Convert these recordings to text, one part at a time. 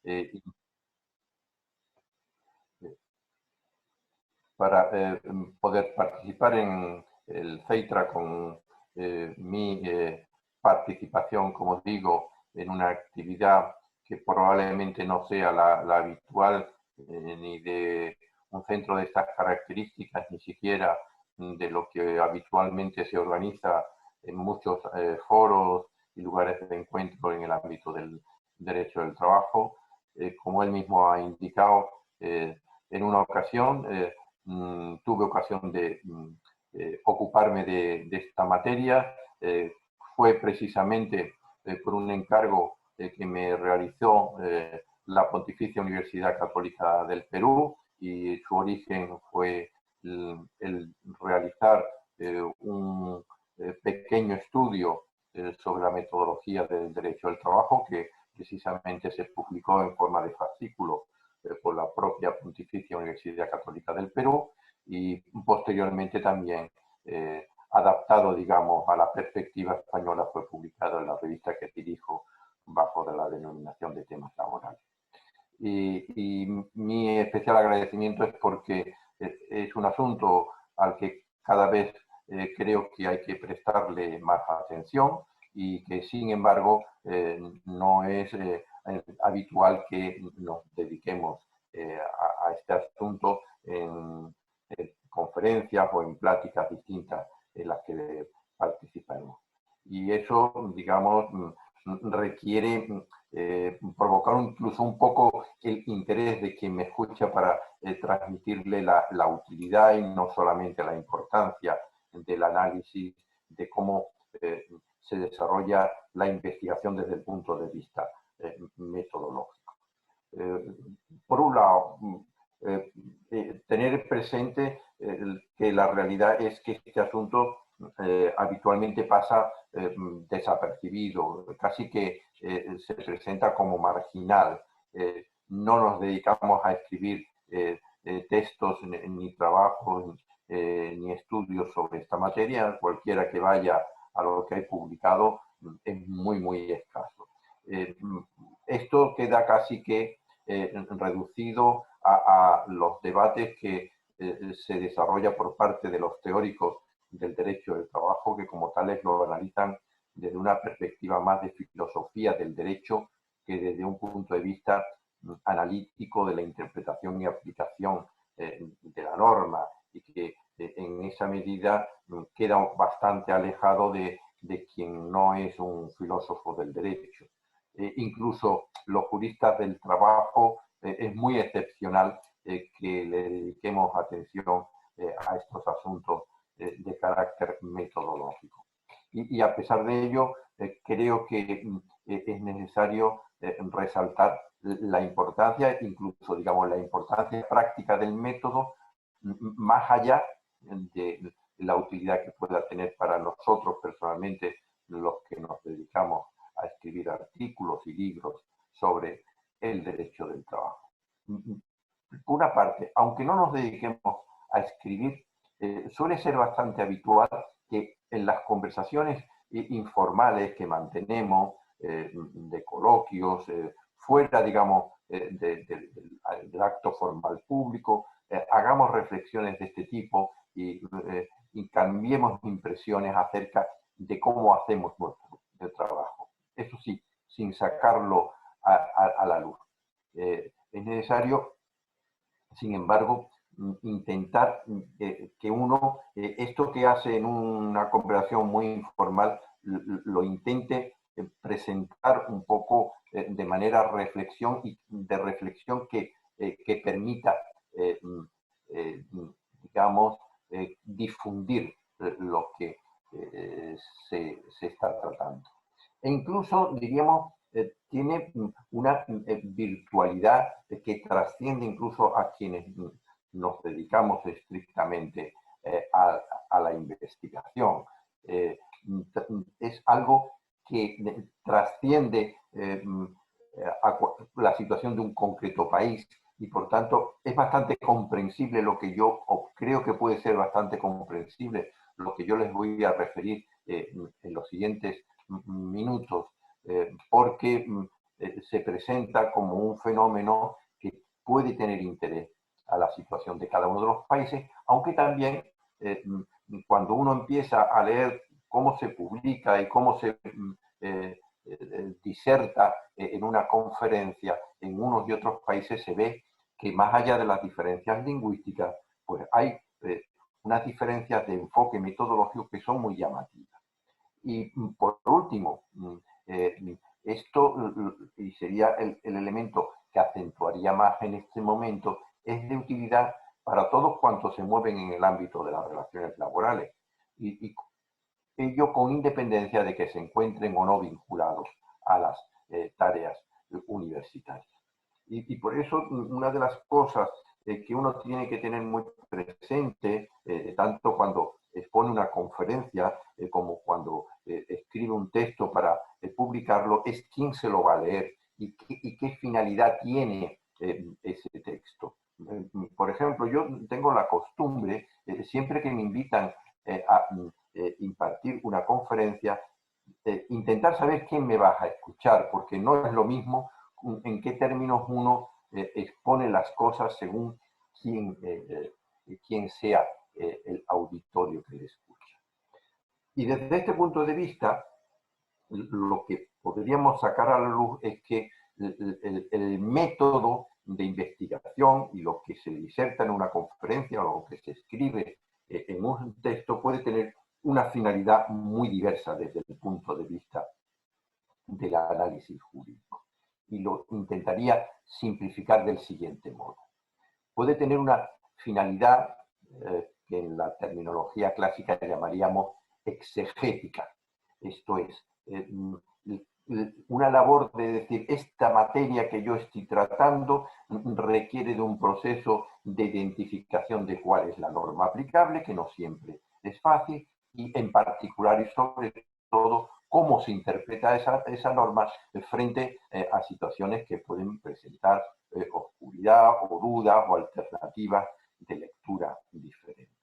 y para poder participar en el CEITRA con mi participación, como digo, en una actividad que probablemente no sea la habitual, ni de un centro de estas características, ni siquiera de lo que habitualmente se organiza en muchos foros y lugares de encuentro en el ámbito del derecho del trabajo. Como él mismo ha indicado, en una ocasión tuve ocasión de ocuparme de esta materia. Fue precisamente por un encargo que me realizó la Pontificia Universidad Católica del Perú, y su origen fue el realizar un pequeño estudio sobre la metodología del derecho del trabajo, que precisamente se publicó en forma de fascículo por la propia Pontificia Universidad Católica del Perú, y posteriormente también adaptado, digamos, a la perspectiva española, fue publicado en la revista que dirijo bajo de la denominación de temas laborales. Y mi especial agradecimiento es porque es un asunto al que cada vez creo que hay que prestarle más atención, y que sin embargo no es habitual que nos dediquemos a este asunto en conferencias o en pláticas distintas en las que participamos. Y eso, digamos, requiere provocar incluso un poco el interés de quien me escucha para transmitirle la utilidad y no solamente la importancia del análisis de cómo se desarrolla la investigación desde el punto de vista metodológico. Por un lado, tener presente que la realidad es que este asunto habitualmente pasa desapercibido, casi que se presenta como marginal. No nos dedicamos a escribir textos, ni trabajos, ni estudios sobre esta materia. Cualquiera que vaya a lo que hay publicado es muy, muy escaso. Esto queda casi que reducido a los debates que se desarrolla por parte de los teóricos del derecho del trabajo, que como tales lo analizan desde una perspectiva más de filosofía del derecho que desde un punto de vista analítico de la interpretación y aplicación de la norma, y que en esa medida queda bastante alejado de quien no es un filósofo del derecho. Incluso los juristas del trabajo es muy excepcional que le dediquemos atención a estos asuntos de carácter metodológico. Y a pesar de ello, creo que es necesario resaltar la importancia, incluso, digamos, la importancia práctica del método, más allá de la utilidad que pueda tener para nosotros personalmente, los que nos dedicamos a escribir artículos y libros sobre el derecho del trabajo. Por una parte, aunque no nos dediquemos a escribir, suele ser bastante habitual que en las conversaciones informales que mantenemos, de coloquios, fuera, digamos, del acto formal público, hagamos reflexiones de este tipo y cambiemos impresiones acerca de cómo hacemos nuestro trabajo. Eso sí, sin sacarlo a la luz. Es necesario, sin embargo, intentar que uno, esto que hace en una conversación muy informal, lo intente presentar un poco de manera reflexión, y de reflexión que permita, digamos, difundir lo que se está tratando. E incluso, diríamos, tiene una virtualidad que trasciende incluso a quienes nos dedicamos estrictamente a la investigación. Es algo que trasciende a la situación de un concreto país, y por tanto es bastante comprensible lo que yo, o creo que puede ser bastante comprensible lo que yo les voy a referir en los siguientes minutos, porque se presenta como un fenómeno que puede tener interés a la situación de cada uno de los países, aunque también cuando uno empieza a leer cómo se publica y cómo se diserta en una conferencia en unos y otros países, se ve que más allá de las diferencias lingüísticas, pues hay unas diferencias de enfoque metodológico que son muy llamativas. Y por último, esto, y sería el elemento que acentuaría más en este momento, es de utilidad para todos cuantos se mueven en el ámbito de las relaciones laborales. Y ello con independencia de que se encuentren o no vinculados a las tareas universitarias. Y por eso una de las cosas que uno tiene que tener muy presente, tanto cuando expone una conferencia como cuando escribe un texto para publicarlo, es quién se lo va a leer y qué finalidad tiene ese texto. Por ejemplo, yo tengo la costumbre, siempre que me invitan a impartir una conferencia, intentar saber quién me va a escuchar, porque no es lo mismo en qué términos uno expone las cosas según quién sea el auditorio que le escucha. Y desde este punto de vista, lo que podríamos sacar a la luz es que el método de investigación y lo que se diserta en una conferencia o lo que se escribe en un texto puede tener una finalidad muy diversa desde el punto de vista del análisis jurídico. Y lo intentaría simplificar del siguiente modo. Puede tener una finalidad que en la terminología clásica llamaríamos exegética. Esto es, una labor de decir, esta materia que yo estoy tratando requiere de un proceso de identificación de cuál es la norma aplicable, que no siempre es fácil, y en particular y sobre todo cómo se interpreta esa norma frente a situaciones que pueden presentar oscuridad o dudas o alternativas de lectura diferentes.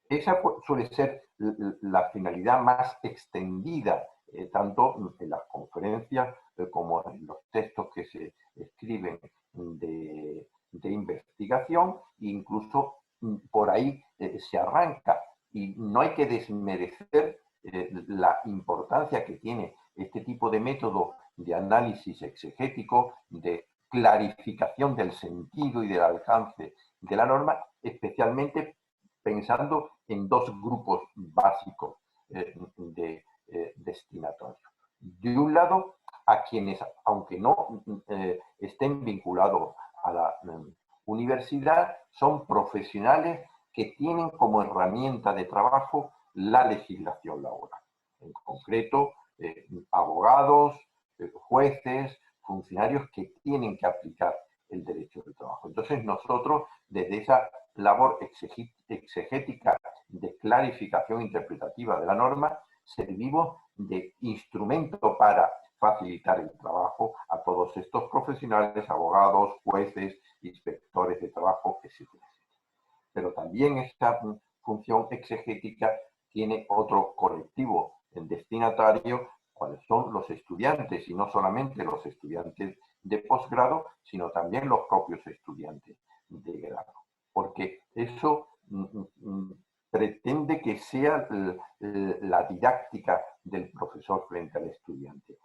Esa suele ser la finalidad más extendida, tanto en las conferencias como en los textos que se escriben de investigación, e incluso por ahí se arranca. Y no hay que desmerecer la importancia que tiene este tipo de método de análisis exegético, de clarificación del sentido y del alcance de la norma, especialmente pensando en dos grupos básicos de destinatarios. De un lado, a quienes, aunque no estén vinculados a la universidad, son profesionales que tienen como herramienta de trabajo la legislación laboral. En concreto, abogados, jueces, funcionarios que tienen que aplicar el derecho del trabajo. Entonces nosotros, desde esa labor exegética de clarificación interpretativa de la norma, servimos de instrumento para facilitar el trabajo a todos estos profesionales, abogados, jueces, inspectores de trabajo, etc. Pero también esta función exegética tiene otro colectivo, el destinatario, cuáles son los estudiantes, y no solamente los estudiantes de posgrado, sino también los propios estudiantes de grado. Porque eso pretende que sea la didáctica del profesor frente al estudiante,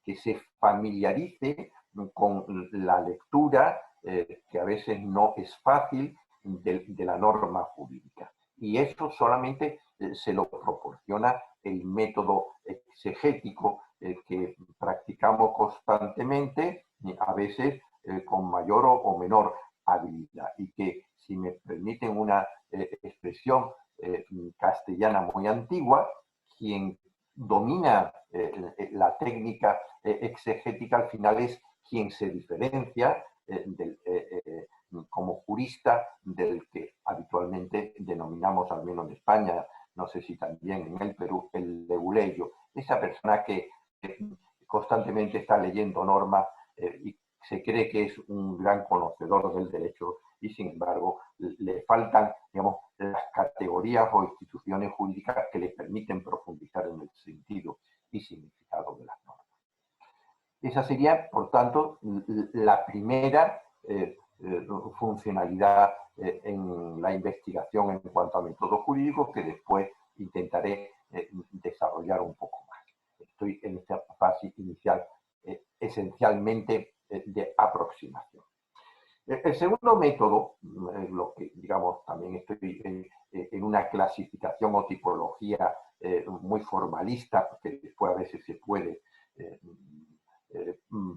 que se familiarice con la lectura, que a veces no es fácil, de la norma jurídica. Y eso solamente se lo proporciona el método exegético que practicamos constantemente, a veces con mayor o menor habilidad. Y que, si me permiten una expresión castellana muy antigua, quien domina la técnica exegética al final es quien se diferencia como jurista del que habitualmente denominamos, al menos en España, no sé si también en el Perú, el leguleyo, esa persona que constantemente está leyendo normas y se cree que es un gran conocedor del derecho y, sin embargo, le faltan, digamos, las categorías o instituciones jurídicas que le permiten profundizar en el sentido y significado de las normas. Esa sería, por tanto, la primera funcionalidad en la investigación en cuanto a métodos jurídicos, que después intentaré desarrollar un poco más. Estoy en esta fase inicial esencialmente de aproximación. El segundo método, lo que digamos también estoy en una clasificación o tipología muy formalista, porque después a veces se puede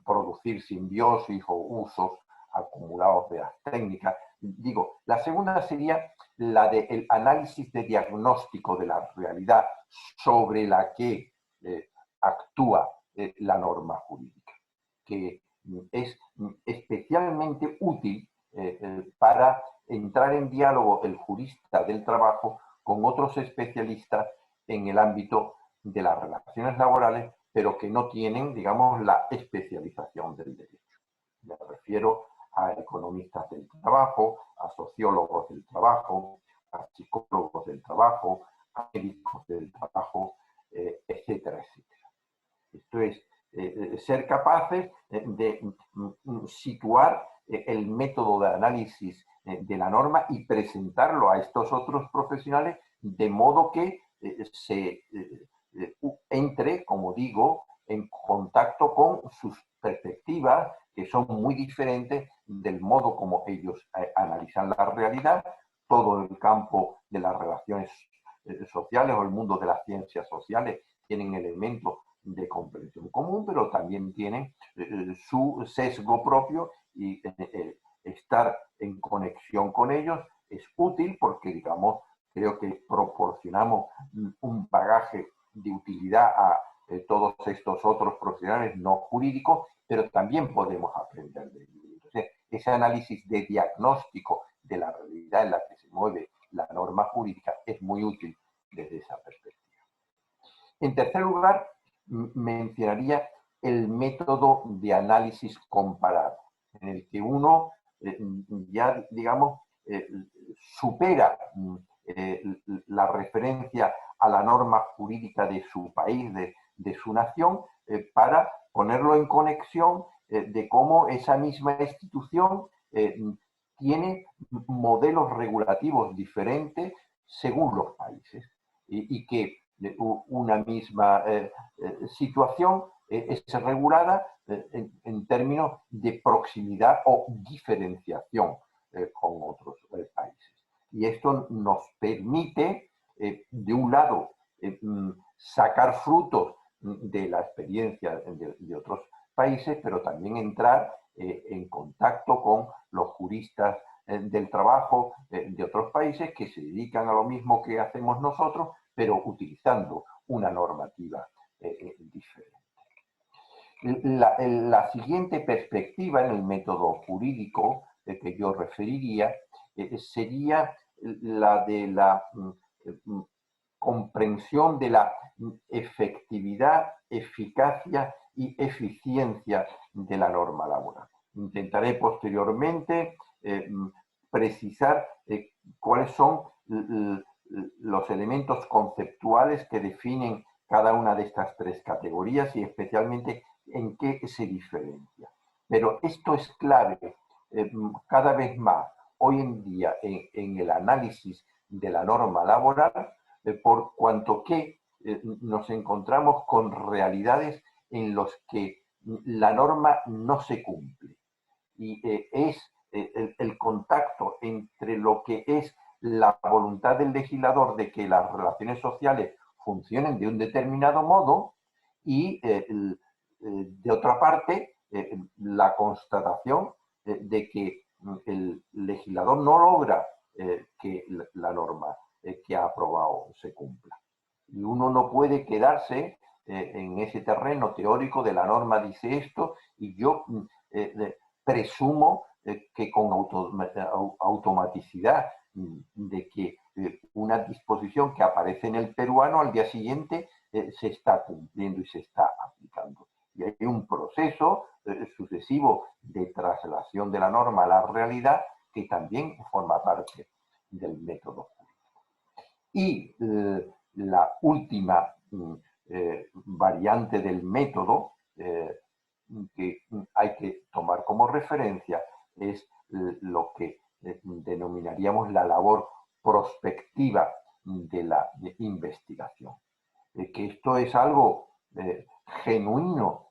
producir simbiosis o usos acumulados de las técnicas. Digo, la segunda sería la del análisis de diagnóstico de la realidad sobre la que actúa la norma jurídica, que es especialmente útil para entrar en diálogo el jurista del trabajo con otros especialistas en el ámbito de las relaciones laborales, pero que no tienen, digamos, la especialización del derecho. Me refiero a economistas del trabajo, a sociólogos del trabajo, a psicólogos del trabajo, a médicos del trabajo, etcétera, etcétera. Esto es, ser capaces de situar el método de análisis de la norma y presentarlo a estos otros profesionales de modo que se entre, como digo, en contacto con sus perspectivas, que son muy diferentes del modo como ellos analizan la realidad. Todo el campo de las relaciones sociales o el mundo de las ciencias sociales tienen elementos de comprensión común, pero también tienen su sesgo propio y estar en conexión con ellos es útil porque, digamos, creo que proporcionamos un bagaje de utilidad a todos estos otros profesionales no jurídicos, pero también podemos aprender de ellos. Entonces, ese análisis de diagnóstico de la realidad en la que se mueve la norma jurídica es muy útil desde esa perspectiva. En tercer lugar, mencionaría el método de análisis comparado, en el que uno ya, digamos, supera la referencia a la norma jurídica de su país, de su nación, para ponerlo en conexión de cómo esa misma institución tiene modelos regulativos diferentes según los países y que una misma situación es regulada en términos de proximidad o diferenciación con otros países. Y esto nos permite, de un lado, sacar frutos de la experiencia de otros países, pero también entrar en contacto con los juristas del trabajo de otros países que se dedican a lo mismo que hacemos nosotros, pero utilizando una normativa diferente. La siguiente perspectiva en el método jurídico que yo referiría sería la de la comprensión de la efectividad, eficacia y eficiencia de la norma laboral. Intentaré posteriormente precisar cuáles son los elementos conceptuales que definen cada una de estas tres categorías y especialmente en qué se diferencia. Pero esto es clave cada vez más hoy en día en el análisis de la norma laboral, por cuanto que nos encontramos con realidades en las que la norma no se cumple. Y es el contacto entre lo que es la voluntad del legislador de que las relaciones sociales funcionen de un determinado modo y, de otra parte, la constatación de que el legislador no logra que la norma que ha aprobado se cumpla. Y uno no puede quedarse en ese terreno teórico de la norma dice esto y yo presumo que con automaticidad de que una disposición que aparece en el peruano al día siguiente se está cumpliendo y se está aplicando. Y hay un proceso sucesivo de traslación de la norma a la realidad que también forma parte del método jurídico. Y la última variante del método que hay que tomar como referencia es lo que denominaríamos la labor prospectiva de la investigación. Que esto es algo genuino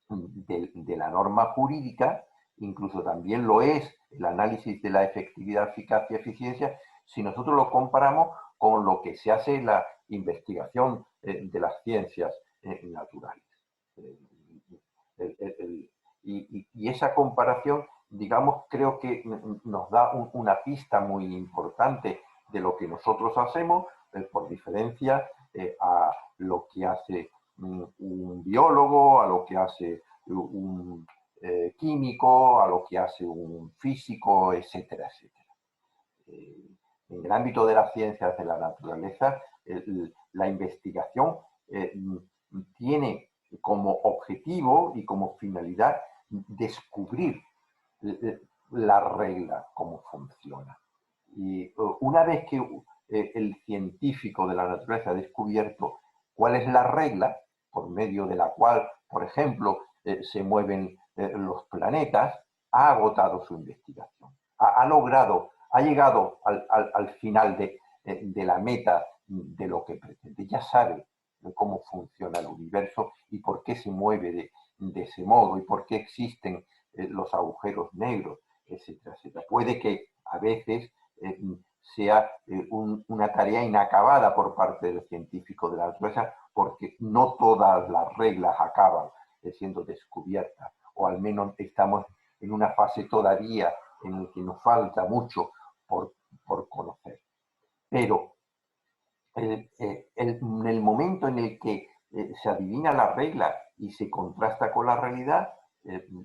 de la norma jurídica, incluso también lo es el análisis de la efectividad, eficacia y eficiencia, si nosotros lo comparamos con lo que se hace en la investigación de las ciencias naturales. Y esa comparación, digamos, creo que nos da una pista muy importante de lo que nosotros hacemos, por diferencia a lo que hace un biólogo, a lo que hace un químico, a lo que hace un físico, etcétera, etcétera. En el ámbito de las ciencias de la naturaleza, la investigación tiene como objetivo y como finalidad descubrir la regla, cómo funciona. Y una vez que el científico de la naturaleza ha descubierto cuál es la regla por medio de la cual, por ejemplo, se mueven los planetas, ha agotado su investigación. Ha logrado, ha llegado al final de la meta de lo que pretende. Ya sabe cómo funciona el universo y por qué se mueve de ese modo y por qué existen los agujeros negros, etcétera, etcétera. Puede que a veces sea una tarea inacabada por parte del científico de la naturaleza, porque no todas las reglas acaban siendo descubiertas, o al menos estamos en una fase todavía en la que nos falta mucho por conocer. Pero en el momento en el que se adivina la regla y se contrasta con la realidad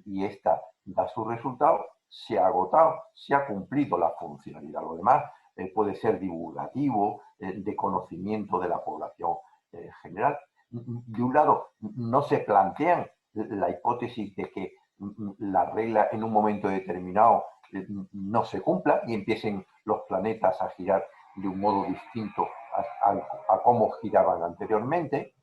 y esta da su resultado, se ha agotado, se ha cumplido la funcionalidad. Lo demás puede ser divulgativo, de conocimiento de la población general. De un lado, no se plantean la hipótesis de que la regla en un momento determinado no se cumpla y empiecen los planetas a girar de un modo distinto a cómo giraban anteriormente,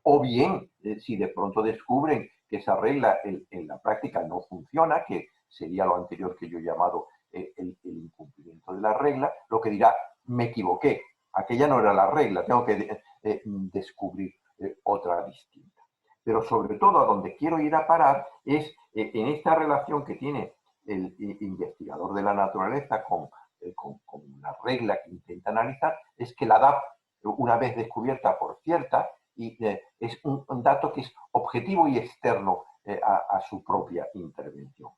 o bien si de pronto descubren que esa regla en la práctica no funciona, que sería lo anterior que yo he llamado el incumplimiento de la regla, lo que dirá, me equivoqué, aquella no era la regla, tengo que descubrir otra distinta. Pero sobre todo a donde quiero ir a parar es en esta relación que tiene el investigador de la naturaleza con la regla que intenta analizar, es que la da una vez descubierta por cierta y es un dato que es objetivo y externo a su propia intervención.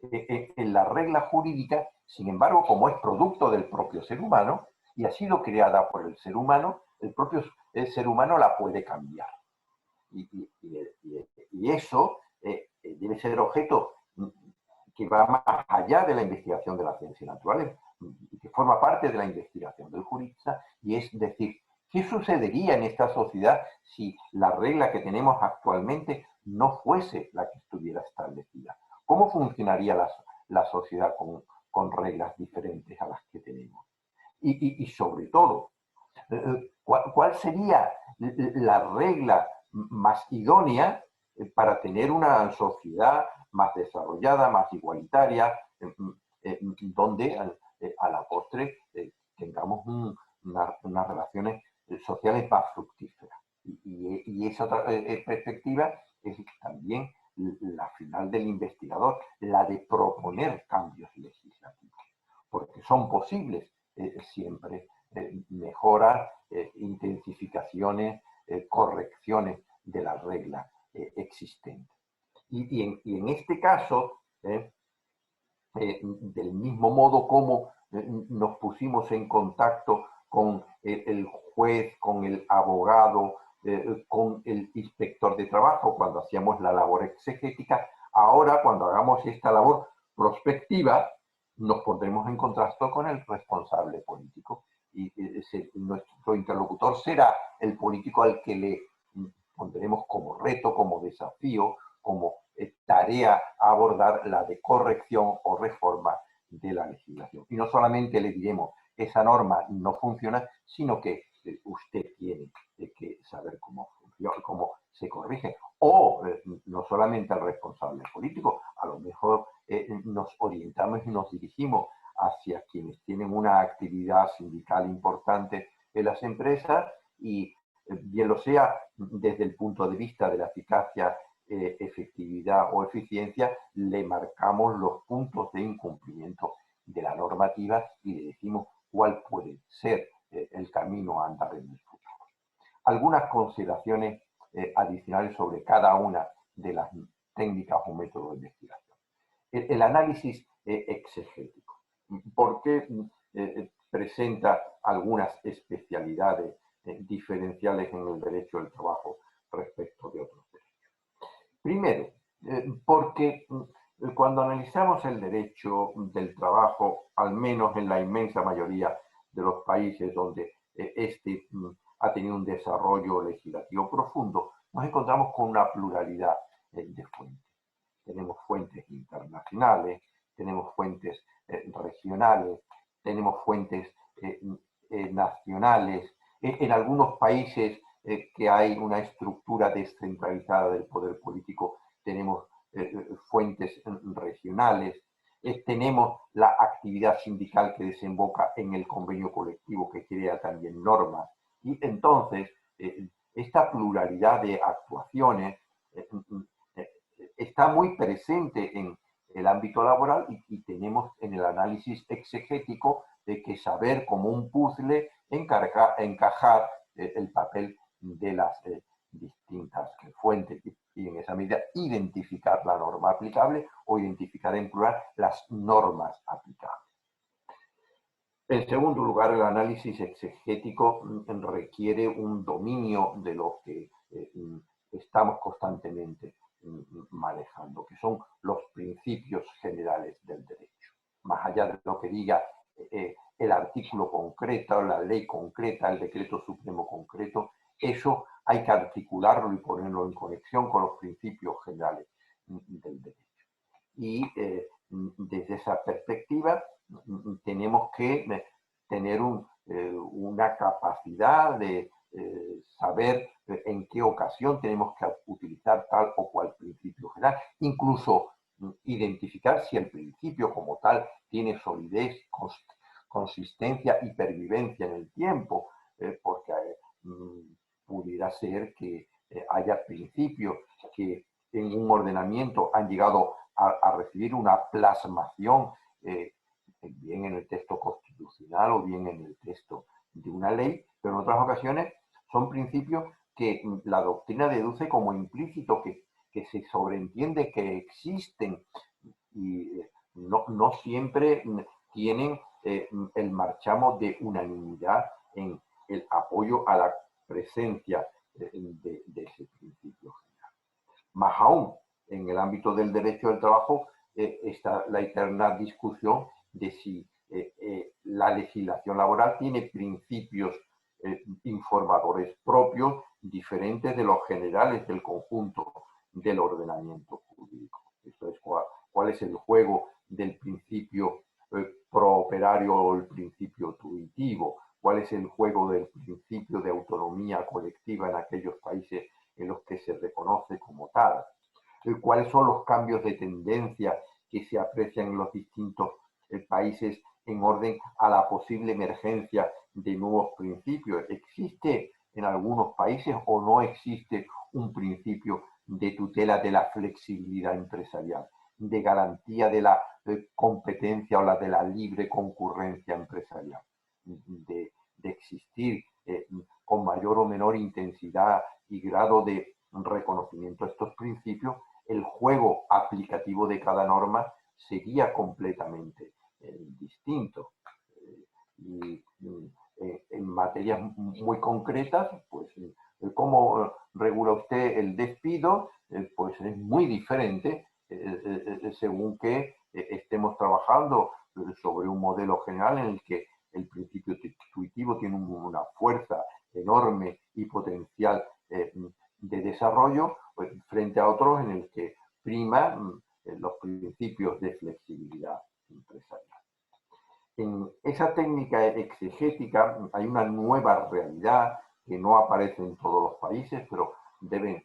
En la regla jurídica, sin embargo, como es producto del propio ser humano y ha sido creada por el ser humano, el propio ser humano la puede cambiar. Y eso debe ser objeto que va más allá de la investigación de las ciencias naturales, que forma parte de la investigación del jurista, y es decir, ¿qué sucedería en esta sociedad si la regla que tenemos actualmente no fuese la que estuviera establecida? ¿Cómo funcionaría la sociedad con reglas diferentes a las que tenemos? Y sobre todo, ¿cuál sería la regla más idónea para tener una sociedad más desarrollada, más igualitaria, donde a la postre tengamos unas relaciones sociales más fructíferas? Y esa otra perspectiva es también la final del investigador, la de proponer cambios legislativos, porque son posibles siempre mejoras, intensificaciones, correcciones de las reglas existentes. Y en este caso, del mismo modo como nos pusimos en contacto con el juez, con el abogado, con el inspector de trabajo cuando hacíamos la labor exegética, ahora cuando hagamos esta labor prospectiva, nos pondremos en contacto con el responsable político y nuestro interlocutor será el político al que le pondremos como reto, como desafío, como tarea a abordar la de corrección o reforma de la legislación. Y no solamente le diremos, esa norma no funciona, sino que usted tiene que saber cómo funciona. cómo se corrige. O no solamente al responsable político, a lo mejor nos orientamos y nos dirigimos hacia quienes tienen una actividad sindical importante en las empresas y bien lo sea desde el punto de vista de la eficacia, efectividad o eficiencia, le marcamos los puntos de incumplimiento de la normativa y le decimos cuál puede ser el camino a andar en el futuro. Algunas consideraciones adicionales sobre cada una de las técnicas o métodos de investigación. El análisis exegético. ¿Por qué presenta algunas especialidades diferenciales en el derecho del trabajo respecto de otros derechos? Primero, porque cuando analizamos el derecho del trabajo, al menos en la inmensa mayoría de los países donde este ha tenido un desarrollo legislativo profundo, nos encontramos con una pluralidad de fuentes. Tenemos fuentes internacionales, tenemos fuentes regionales, tenemos fuentes nacionales. En algunos países que hay una estructura descentralizada del poder político, tenemos fuentes regionales. Tenemos la actividad sindical que desemboca en el convenio colectivo que crea también normas. Y entonces, esta pluralidad de actuaciones está muy presente en el ámbito laboral y tenemos en el análisis exegético de que saber como un puzzle encajar el papel de las distintas fuentes y en esa medida identificar la norma aplicable o identificar en plural las normas aplicables. En segundo lugar, el análisis exegético requiere un dominio de lo que estamos constantemente manejando, que son los principios generales del derecho. Más allá de lo que diga el artículo concreto, la ley concreta, el decreto supremo concreto, eso hay que articularlo y ponerlo en conexión con los principios generales del derecho. Y desde esa perspectiva tenemos que tener una capacidad de saber en qué ocasión tenemos que utilizar tal o cual principio general, incluso identificar si el principio como tal tiene solidez, consistencia y pervivencia en el tiempo, porque pudiera ser que haya principios que en un ordenamiento han llegado a recibir una plasmación bien en el texto constitucional o bien en el texto de una ley, pero en otras ocasiones son principios que la doctrina deduce como implícito, que se sobreentiende que existen y no siempre tienen el marchamo de unanimidad en el apoyo a la presencia de ese principio general. Más aún, en el ámbito del derecho del trabajo está la eterna discusión de si la legislación laboral tiene principios informadores propios diferentes de los generales del conjunto del ordenamiento jurídico. Esto es cuál es el juego del principio prooperario o el principio tuitivo, cuál es el juego del principio de autonomía colectiva en aquellos países en los que se reconoce como tal, cuáles son los cambios de tendencia que se aprecian en los distintos países en orden a la posible emergencia de nuevos principios. ¿Existe en algunos países o no existe un principio de tutela de la flexibilidad empresarial, de garantía de la competencia o la de la libre concurrencia empresarial, de existir con mayor o menor intensidad y grado de reconocimiento de estos principios? El juego aplicativo de cada norma sería completamente distinto. Y en materias muy concretas, pues cómo regula usted el despido, pues es muy diferente según que estemos trabajando sobre un modelo general en el que el principio intuitivo tiene una fuerza enorme y potencial de desarrollo, pues, frente a otros en el que priman los principios de flexibilidad empresarial. En esa técnica exegética hay una nueva realidad que no aparece en todos los países, pero deben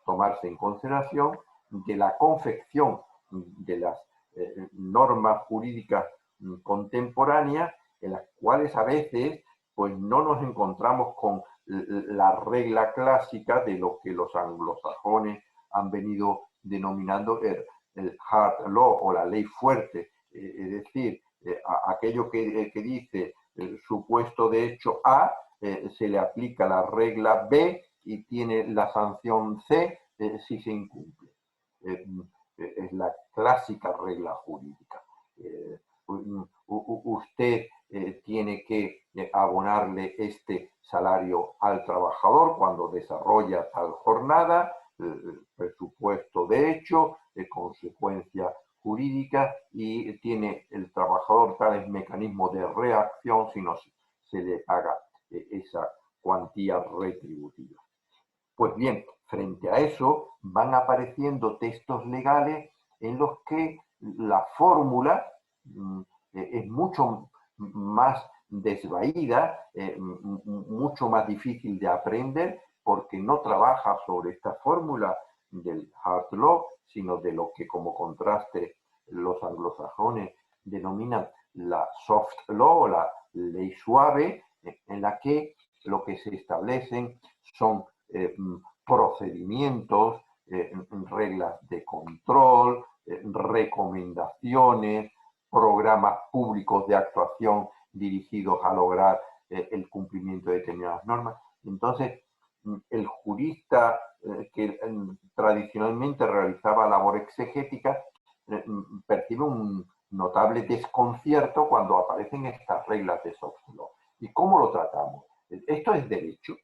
tomarse en consideración de la confección de las normas jurídicas contemporáneas, en las cuales a veces pues no nos encontramos con la regla clásica de lo que los anglosajones han venido denominando el hard law o la ley fuerte, es decir, aquello que dice el supuesto de hecho A, se le aplica la regla B y tiene la sanción C si se incumple. Es la clásica regla jurídica. Usted tiene que abonarle este salario al trabajador cuando desarrolla tal jornada, presupuesto de hecho, consecuencia jurídica, y tiene el trabajador tales mecanismos de reacción si no se le paga esa cuantía retributiva. Pues bien, frente a eso van apareciendo textos legales en los que la fórmula es mucho más desvaída, mucho más difícil de aprender, porque no trabaja sobre esta fórmula del hard law, sino de lo que como contraste los anglosajones denominan la soft law o la ley suave, en la que lo que se establecen son procedimientos, reglas de control, recomendaciones, programas públicos de actuación dirigidos a lograr el cumplimiento de determinadas normas. Entonces, el jurista que tradicionalmente realizaba labor exegética percibe un notable desconcierto cuando aparecen estas reglas de soft law. ¿Y cómo lo tratamos? ¿Esto es derecho?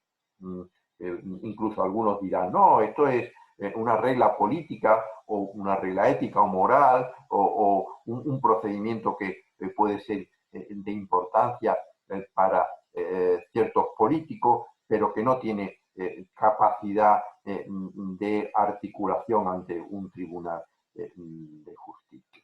Incluso algunos dirán, no, esto es una regla política o una regla ética o moral o un procedimiento que puede ser de importancia para ciertos políticos, pero que no tiene capacidad de articulación ante un tribunal de justicia.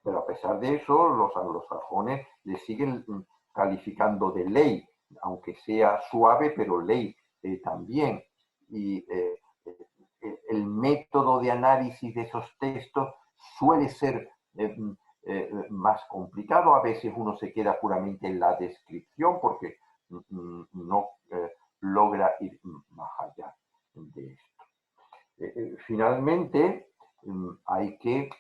Pero a pesar de eso, los anglosajones le siguen calificando de ley, aunque sea suave, pero ley también. Y el método de análisis de esos textos suele ser más complicado. A veces uno se queda puramente en la descripción porque no logra ir más allá de esto. Finalmente, hay que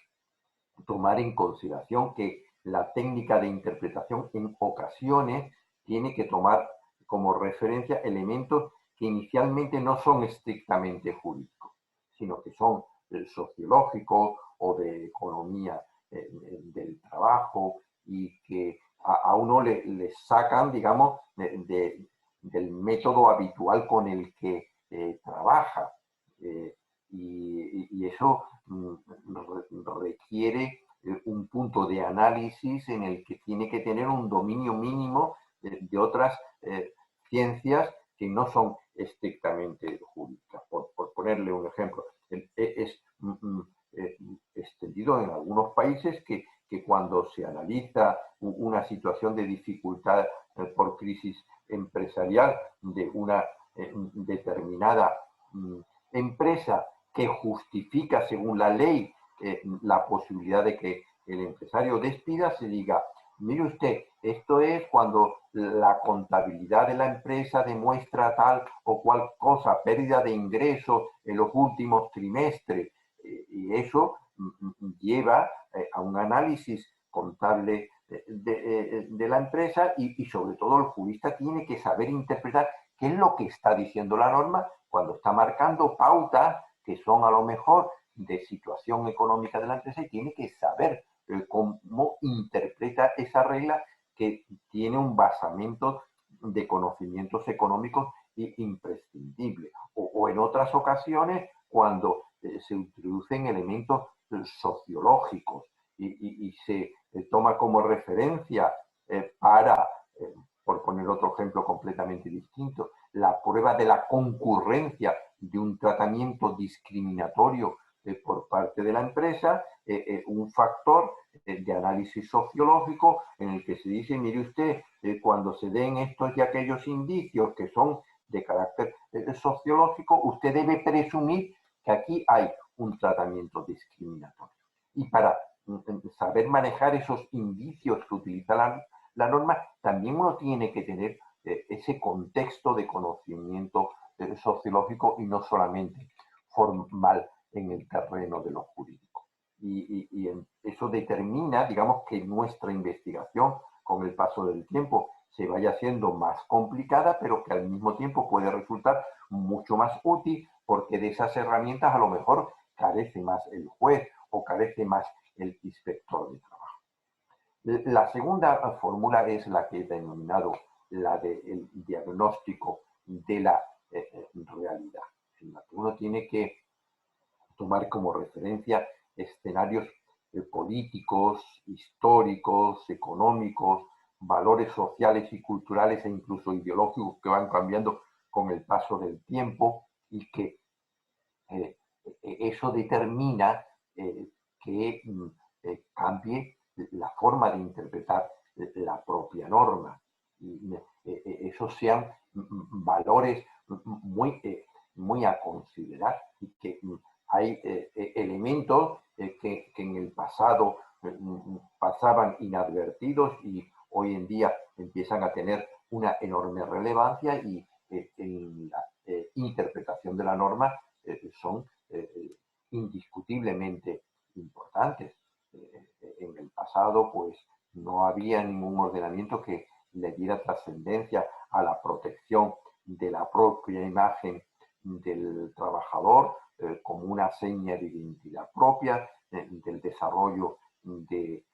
tomar en consideración que la técnica de interpretación en ocasiones tiene que tomar como referencia elementos que inicialmente no son estrictamente jurídicos, sino que son sociológicos o de economía del trabajo, y que a uno le sacan, digamos, del método habitual con el que trabaja. Y eso requiere un punto de análisis en el que tiene que tener un dominio mínimo de otras ciencias que no son estrictamente jurídicas. Por ponerle un ejemplo, es extendido en algunos países que cuando se analiza una situación de dificultad por crisis empresarial de una determinada empresa que justifica según la ley la posibilidad de que el empresario despida, se diga, mire usted, esto es cuando la contabilidad de la empresa demuestra tal o cual cosa, pérdida de ingresos en los últimos trimestres, y eso lleva a un análisis contable de la empresa, y sobre todo el jurista tiene que saber interpretar qué es lo que está diciendo la norma cuando está marcando pautas que son a lo mejor de situación económica de la empresa, y tiene que saber cómo interpreta esa regla que tiene un basamento de conocimientos económicos imprescindible. O en otras ocasiones, cuando se introducen elementos sociológicos y se toma como referencia para, por poner otro ejemplo completamente distinto, la prueba de la concurrencia de un tratamiento discriminatorio por parte de la empresa, un factor de análisis sociológico en el que se dice, mire usted, cuando se den estos y aquellos indicios que son de carácter sociológico, usted debe presumir que aquí hay un tratamiento discriminatorio. Y para saber manejar esos indicios que utiliza la norma, también uno tiene que tener ese contexto de conocimiento sociológico y no solamente formal en el terreno de lo jurídico. Y eso determina, digamos, que nuestra investigación con el paso del tiempo se vaya haciendo más complicada, pero que al mismo tiempo puede resultar mucho más útil, porque de esas herramientas a lo mejor carece más el juez o carece más el inspector de trabajo. La segunda fórmula es la que he denominado la del diagnóstico de la realidad, en la que uno tiene que tomar como referencia escenarios políticos, históricos, económicos, valores sociales y culturales e incluso ideológicos que van cambiando con el paso del tiempo, y que eso determina que cambie la forma de interpretar la propia norma. Y esos sean valores muy a considerar, y que hay elementos que en el pasado pasaban inadvertidos y hoy en día empiezan a tener una enorme relevancia, y en la interpretación de la norma son indiscutiblemente importantes. En el pasado, pues, no había ningún ordenamiento que le diera trascendencia a la protección de la propia imagen del trabajador como una seña de identidad propia, del desarrollo de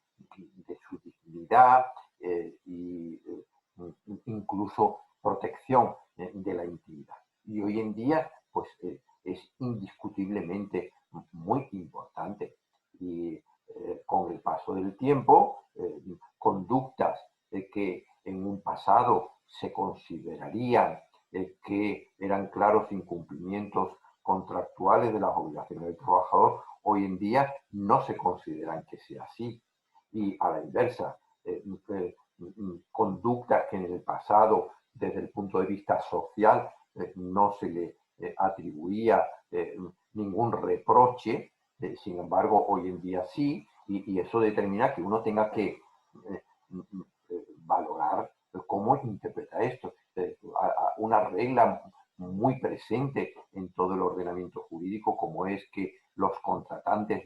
su dignidad y incluso protección de la intimidad. Y hoy en día, pues, es indiscutiblemente muy importante. Y con el paso del tiempo, conductas que en un pasado se considerarían que eran claros incumplimientos contractuales de las obligaciones del trabajador, hoy en día no se consideran que sea así. Y a la inversa, conductas que en el pasado, desde el punto de vista social, no se le atribuía ningún reproche, sin embargo, hoy en día sí, y eso determina que uno tenga que valorar cómo interpreta esto. Una regla muy presente en todo el ordenamiento jurídico, como es que los contratantes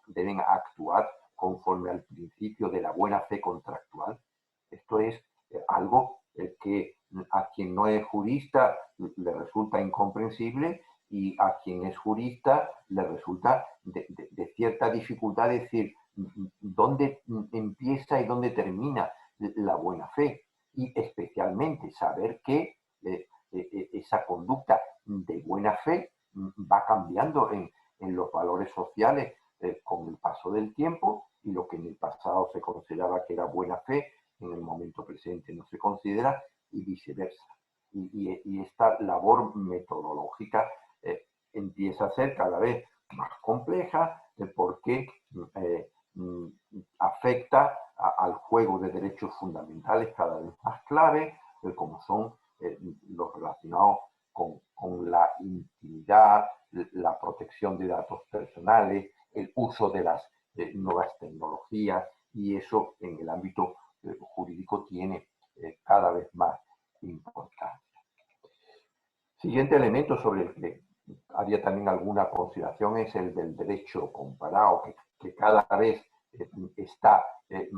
deben actuar conforme al principio de la buena fe contractual. Esto es algo que a quien no es jurista le resulta incomprensible, y a quien es jurista le resulta de cierta dificultad decir dónde empieza y dónde termina la buena fe, y especialmente saber que esa conducta de buena fe va cambiando en los valores sociales con el paso del tiempo, y lo que en el pasado se consideraba que era buena fe, en el momento presente no se considera, y viceversa. Y esta labor metodológica empieza a ser cada vez más compleja porque afecta al juego de derechos fundamentales cada vez más clave, como son los relacionados con la intimidad, la protección de datos personales, el uso de las nuevas tecnologías, y eso en el ámbito jurídico tiene cada vez más importancia. Siguiente elemento sobre el que había también alguna consideración es el del derecho comparado, que cada vez está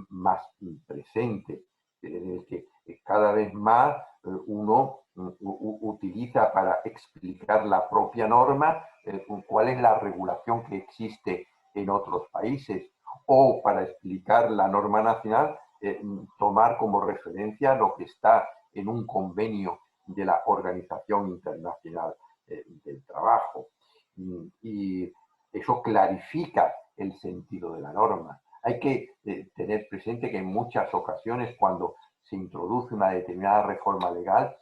más presente, en el que cada vez más uno utiliza para explicar la propia norma cuál es la regulación que existe en otros países, o para explicar la norma nacional tomar como referencia lo que está en un convenio de la Organización Internacional del Trabajo. Y eso clarifica el sentido de la norma. Hay que tener presente que en muchas ocasiones, cuando se introduce una determinada reforma legal,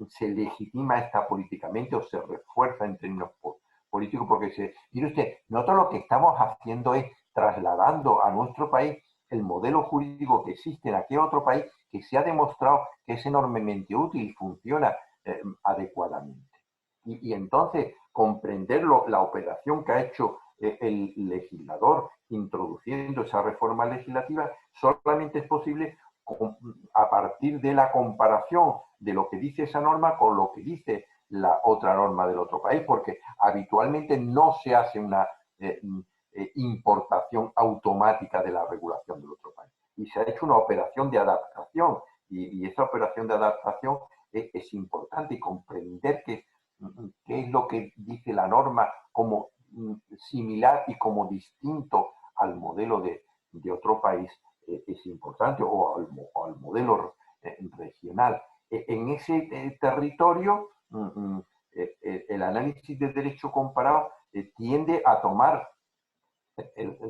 se legitima esta políticamente o se refuerza en términos políticos, porque mire usted, nosotros lo que estamos haciendo es trasladando a nuestro país el modelo jurídico que existe en aquel otro país, que se ha demostrado que es enormemente útil y funciona adecuadamente. Y entonces comprender la operación que ha hecho el legislador introduciendo esa reforma legislativa solamente es posible a partir de la comparación de lo que dice esa norma con lo que dice la otra norma del otro país, porque habitualmente no se hace una importación automática de la regulación del otro país. Y se ha hecho una operación de adaptación, y esa operación de adaptación es importante, y comprender qué es lo que dice la norma como similar y como distinto al modelo de otro país es importante, o al modelo regional. En ese territorio, el análisis de derecho comparado tiende a tomar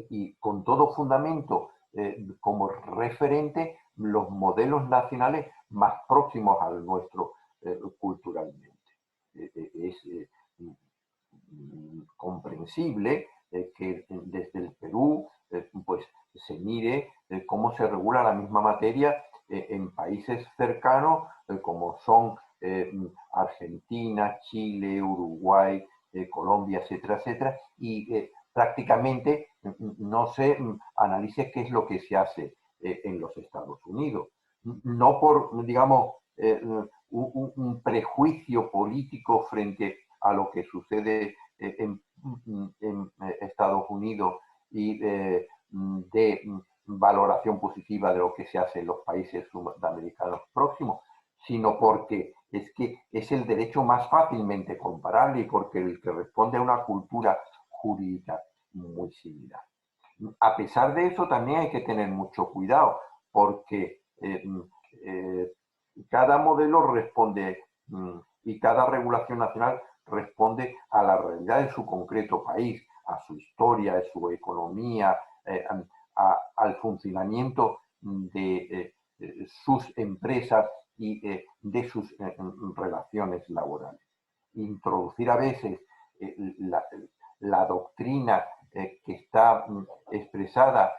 y con todo fundamento como referente los modelos nacionales más próximos al nuestro culturalmente. Es comprensible que desde el Perú pues se mire cómo se regula la misma materia en países cercanos como son Argentina, Chile, Uruguay, Colombia, etcétera, etcétera, y prácticamente no se analice qué es lo que se hace en los Estados Unidos. No por, digamos, un prejuicio político frente a lo que sucede en Estados Unidos y de valoración positiva de lo que se hace en los países sudamericanos próximos, sino porque es que es el derecho más fácilmente comparable y porque el que responde a una cultura jurídica muy similar. A pesar de eso, también hay que tener mucho cuidado, porque cada modelo responde y cada regulación nacional responde a la realidad de su concreto país, a su historia, a su economía, al funcionamiento de sus empresas y de sus relaciones laborales. Introducir a veces la doctrina que está expresada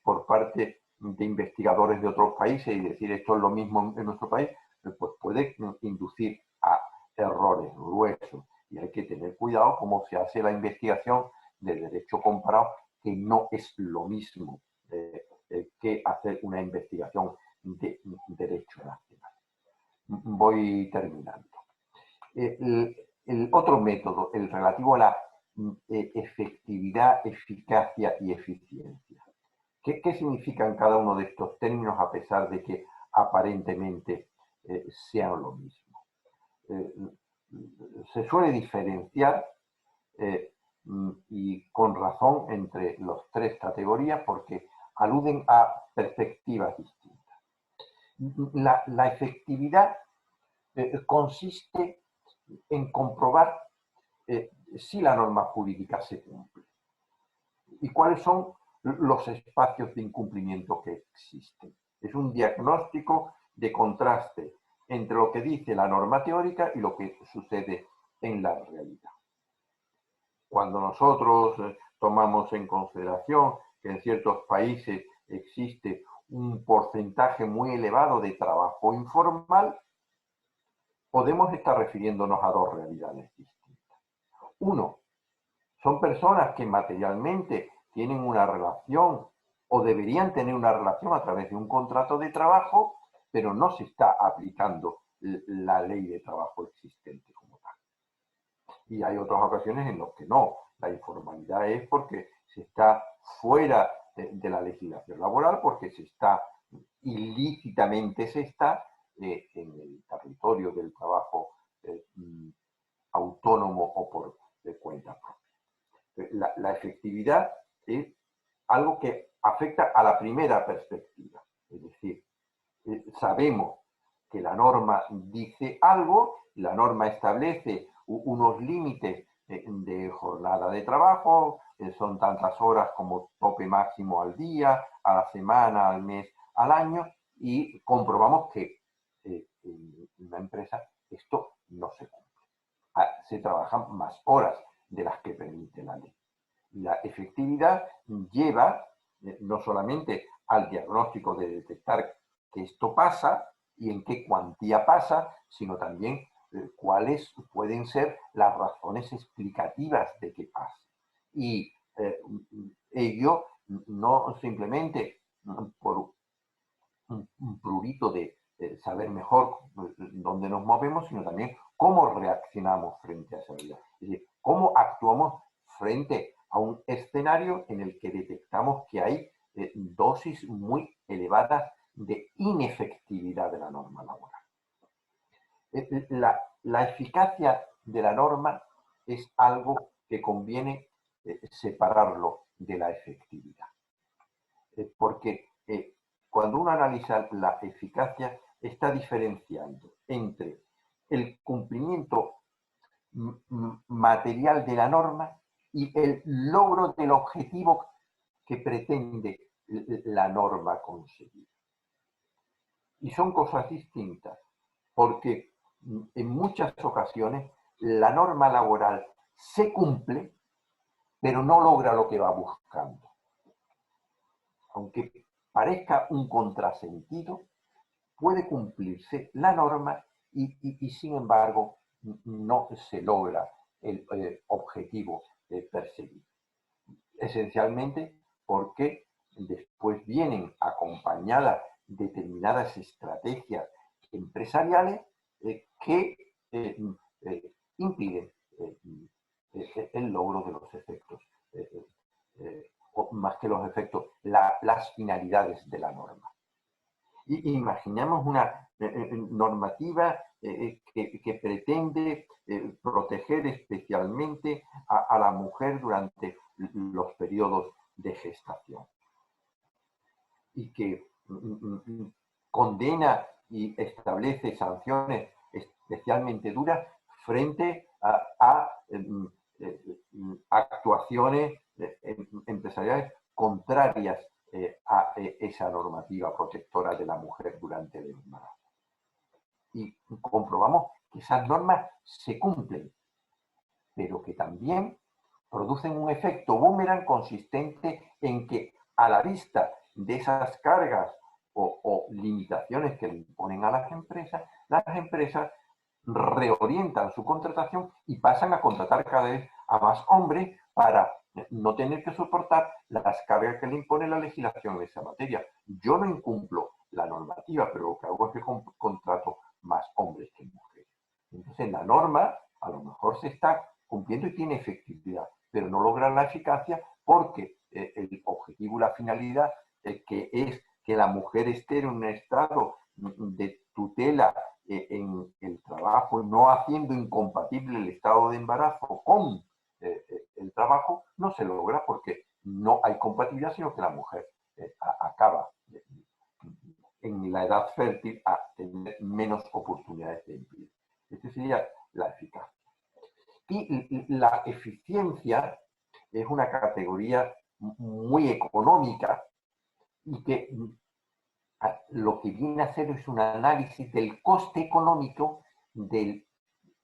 por parte de investigadores de otros países y decir esto es lo mismo en nuestro país, pues puede inducir a errores gruesos. Y hay que tener cuidado cómo se hace la investigación de derecho comparado, que no es lo mismo que hacer una investigación de derecho nacional. Voy terminando. El otro método, el relativo a la efectividad, eficacia y eficiencia. ¿Qué significan cada uno de estos términos a pesar de que aparentemente sean lo mismo? Se suele diferenciar y con razón entre las tres categorías porque aluden a perspectivas distintas. La efectividad consiste en comprobar si la norma jurídica se cumple y cuáles son los espacios de incumplimiento que existen. Es un diagnóstico de contraste entre lo que dice la norma teórica y lo que sucede en la realidad. Cuando nosotros tomamos en consideración que en ciertos países existe un porcentaje muy elevado de trabajo informal, podemos estar refiriéndonos a dos realidades distintas. Uno, son personas que materialmente tienen una relación o deberían tener una relación a través de un contrato de trabajo, pero no se está aplicando la ley de trabajo existente como tal. Y hay otras ocasiones en las que no. La informalidad es porque se está fuera de la legislación laboral, porque se está ilícitamente en el territorio del trabajo autónomo o por cuenta propia. La efectividad es algo que afecta a la primera perspectiva, es decir, sabemos que la norma dice algo, la norma establece unos límites de jornada de trabajo, son tantas horas como tope máximo al día, a la semana, al mes, al año, y comprobamos que en una empresa esto no se cumple. Se trabajan más horas de las que permite la ley. La efectividad lleva no solamente al diagnóstico de detectar que esto pasa y en qué cuantía pasa, sino también cuáles pueden ser las razones explicativas de que pase. Y ello no simplemente por un prurito de saber mejor dónde nos movemos, sino también cómo reaccionamos frente a esa realidad. Es decir, cómo actuamos frente a un escenario en el que detectamos que hay dosis muy elevadas de inefectividad de la norma laboral. La eficacia de la norma es algo que conviene separarlo de la efectividad. Porque cuando uno analiza la eficacia, está diferenciando entre el cumplimiento material de la norma y el logro del objetivo que pretende la norma conseguir. Y son cosas distintas, porque en muchas ocasiones la norma laboral se cumple, pero no logra lo que va buscando. Aunque parezca un contrasentido, puede cumplirse la norma y sin embargo no se logra el objetivo perseguido. Esencialmente porque después vienen acompañadas determinadas estrategias empresariales que impiden el logro de los efectos, o más que los efectos, las finalidades de la norma. Y imaginemos una normativa que pretende proteger especialmente a la mujer durante los periodos de gestación y que condena y establece sanciones especialmente duras frente a actuaciones empresariales contrarias a esa normativa protectora de la mujer durante el embarazo. Y comprobamos que esas normas se cumplen, pero que también producen un efecto boomerang consistente en que a la vista de esas cargas o limitaciones que le imponen a las empresas reorientan su contratación y pasan a contratar cada vez a más hombres para no tener que soportar las cargas que le impone la legislación en esa materia. Yo no incumplo la normativa, pero lo que hago es que contrato más hombres que mujeres. Entonces la norma a lo mejor se está cumpliendo y tiene efectividad, pero no logra la eficacia porque el objetivo y la finalidad que es que la mujer esté en un estado de tutela en el trabajo, no haciendo incompatible el estado de embarazo con el trabajo, no se logra porque no hay compatibilidad, sino que la mujer acaba en la edad fértil a tener menos oportunidades de empleo. Esta sería la eficacia. Y la eficiencia es una categoría muy económica y que lo que viene a hacer es un análisis del coste económico de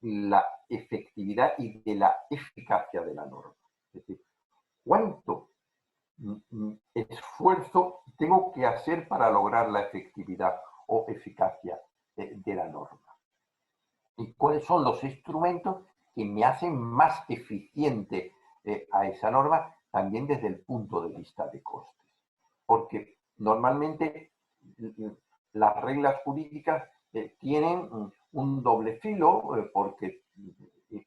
la efectividad y de la eficacia de la norma. Es decir, ¿cuánto esfuerzo tengo que hacer para lograr la efectividad o eficacia de la norma? ¿Y cuáles son los instrumentos que me hacen más eficiente a esa norma también desde el punto de vista de costes? Porque normalmente las reglas jurídicas tienen un doble filo porque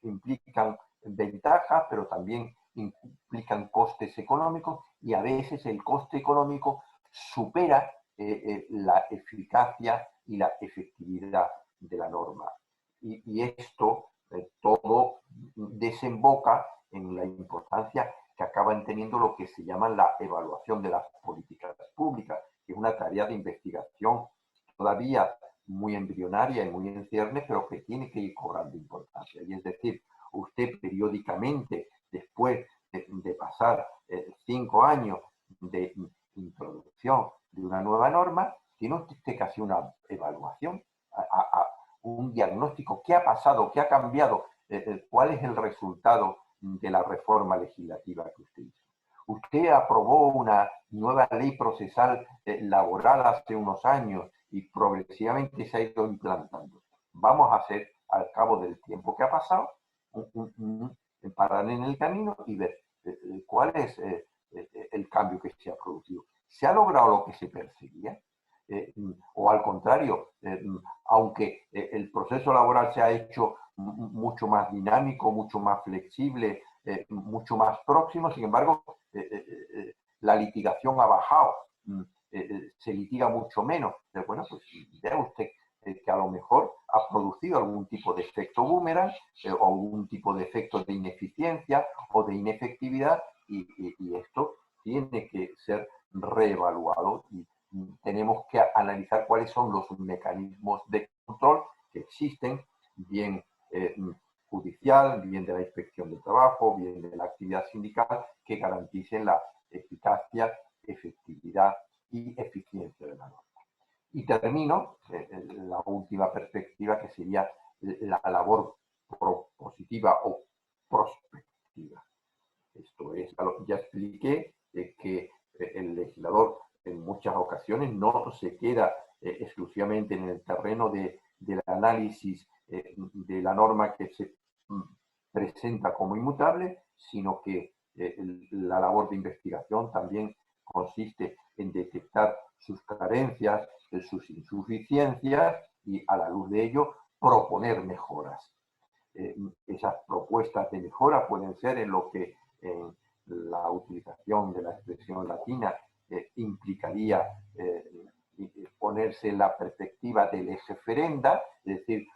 implican ventajas, pero también implican costes económicos y a veces el coste económico supera la eficacia y la efectividad de la norma. Y esto todo desemboca en la importancia que acaban teniendo lo que se llama la evaluación de las políticas públicas, que es una tarea de investigación todavía muy embrionaria y muy en ciernes, pero que tiene que ir cobrando importancia. Y es decir, usted periódicamente, después de pasar 5 años de introducción de una nueva norma, tiene usted que hacer una evaluación, un diagnóstico, qué ha pasado, qué ha cambiado, cuál es el resultado de la reforma legislativa que usted hizo. Usted aprobó una nueva ley procesal laboral hace unos años y progresivamente se ha ido implantando. Vamos a hacer al cabo del tiempo que ha pasado, parar en el camino y ver cuál es el cambio que se ha producido. ¿Se ha logrado lo que se perseguía? O al contrario, aunque el proceso laboral se ha hecho mucho más dinámico, mucho más flexible, mucho más próximo, sin embargo, la litigación ha bajado, se litiga mucho menos. Bueno, pues vea usted que a lo mejor ha producido algún tipo de efecto boomerang o algún tipo de efecto de ineficiencia o de inefectividad y esto tiene que ser reevaluado y tenemos que analizar cuáles son los mecanismos de control que existen, bien judicial, bien de la inspección de trabajo, bien de la actividad sindical, que garanticen la eficacia, efectividad y eficiencia de la norma. Y termino la última perspectiva, que sería la labor propositiva o prospectiva. Esto es, ya expliqué que el legislador en muchas ocasiones no se queda exclusivamente en el terreno del análisis de la norma que se presenta como inmutable, sino que la labor de investigación también consiste en detectar sus carencias, sus insuficiencias y a la luz de ello proponer mejoras. Esas propuestas de mejora pueden ser en lo que la utilización de la expresión latina implicaría ponerse en la perspectiva del eje ferenda, es decir,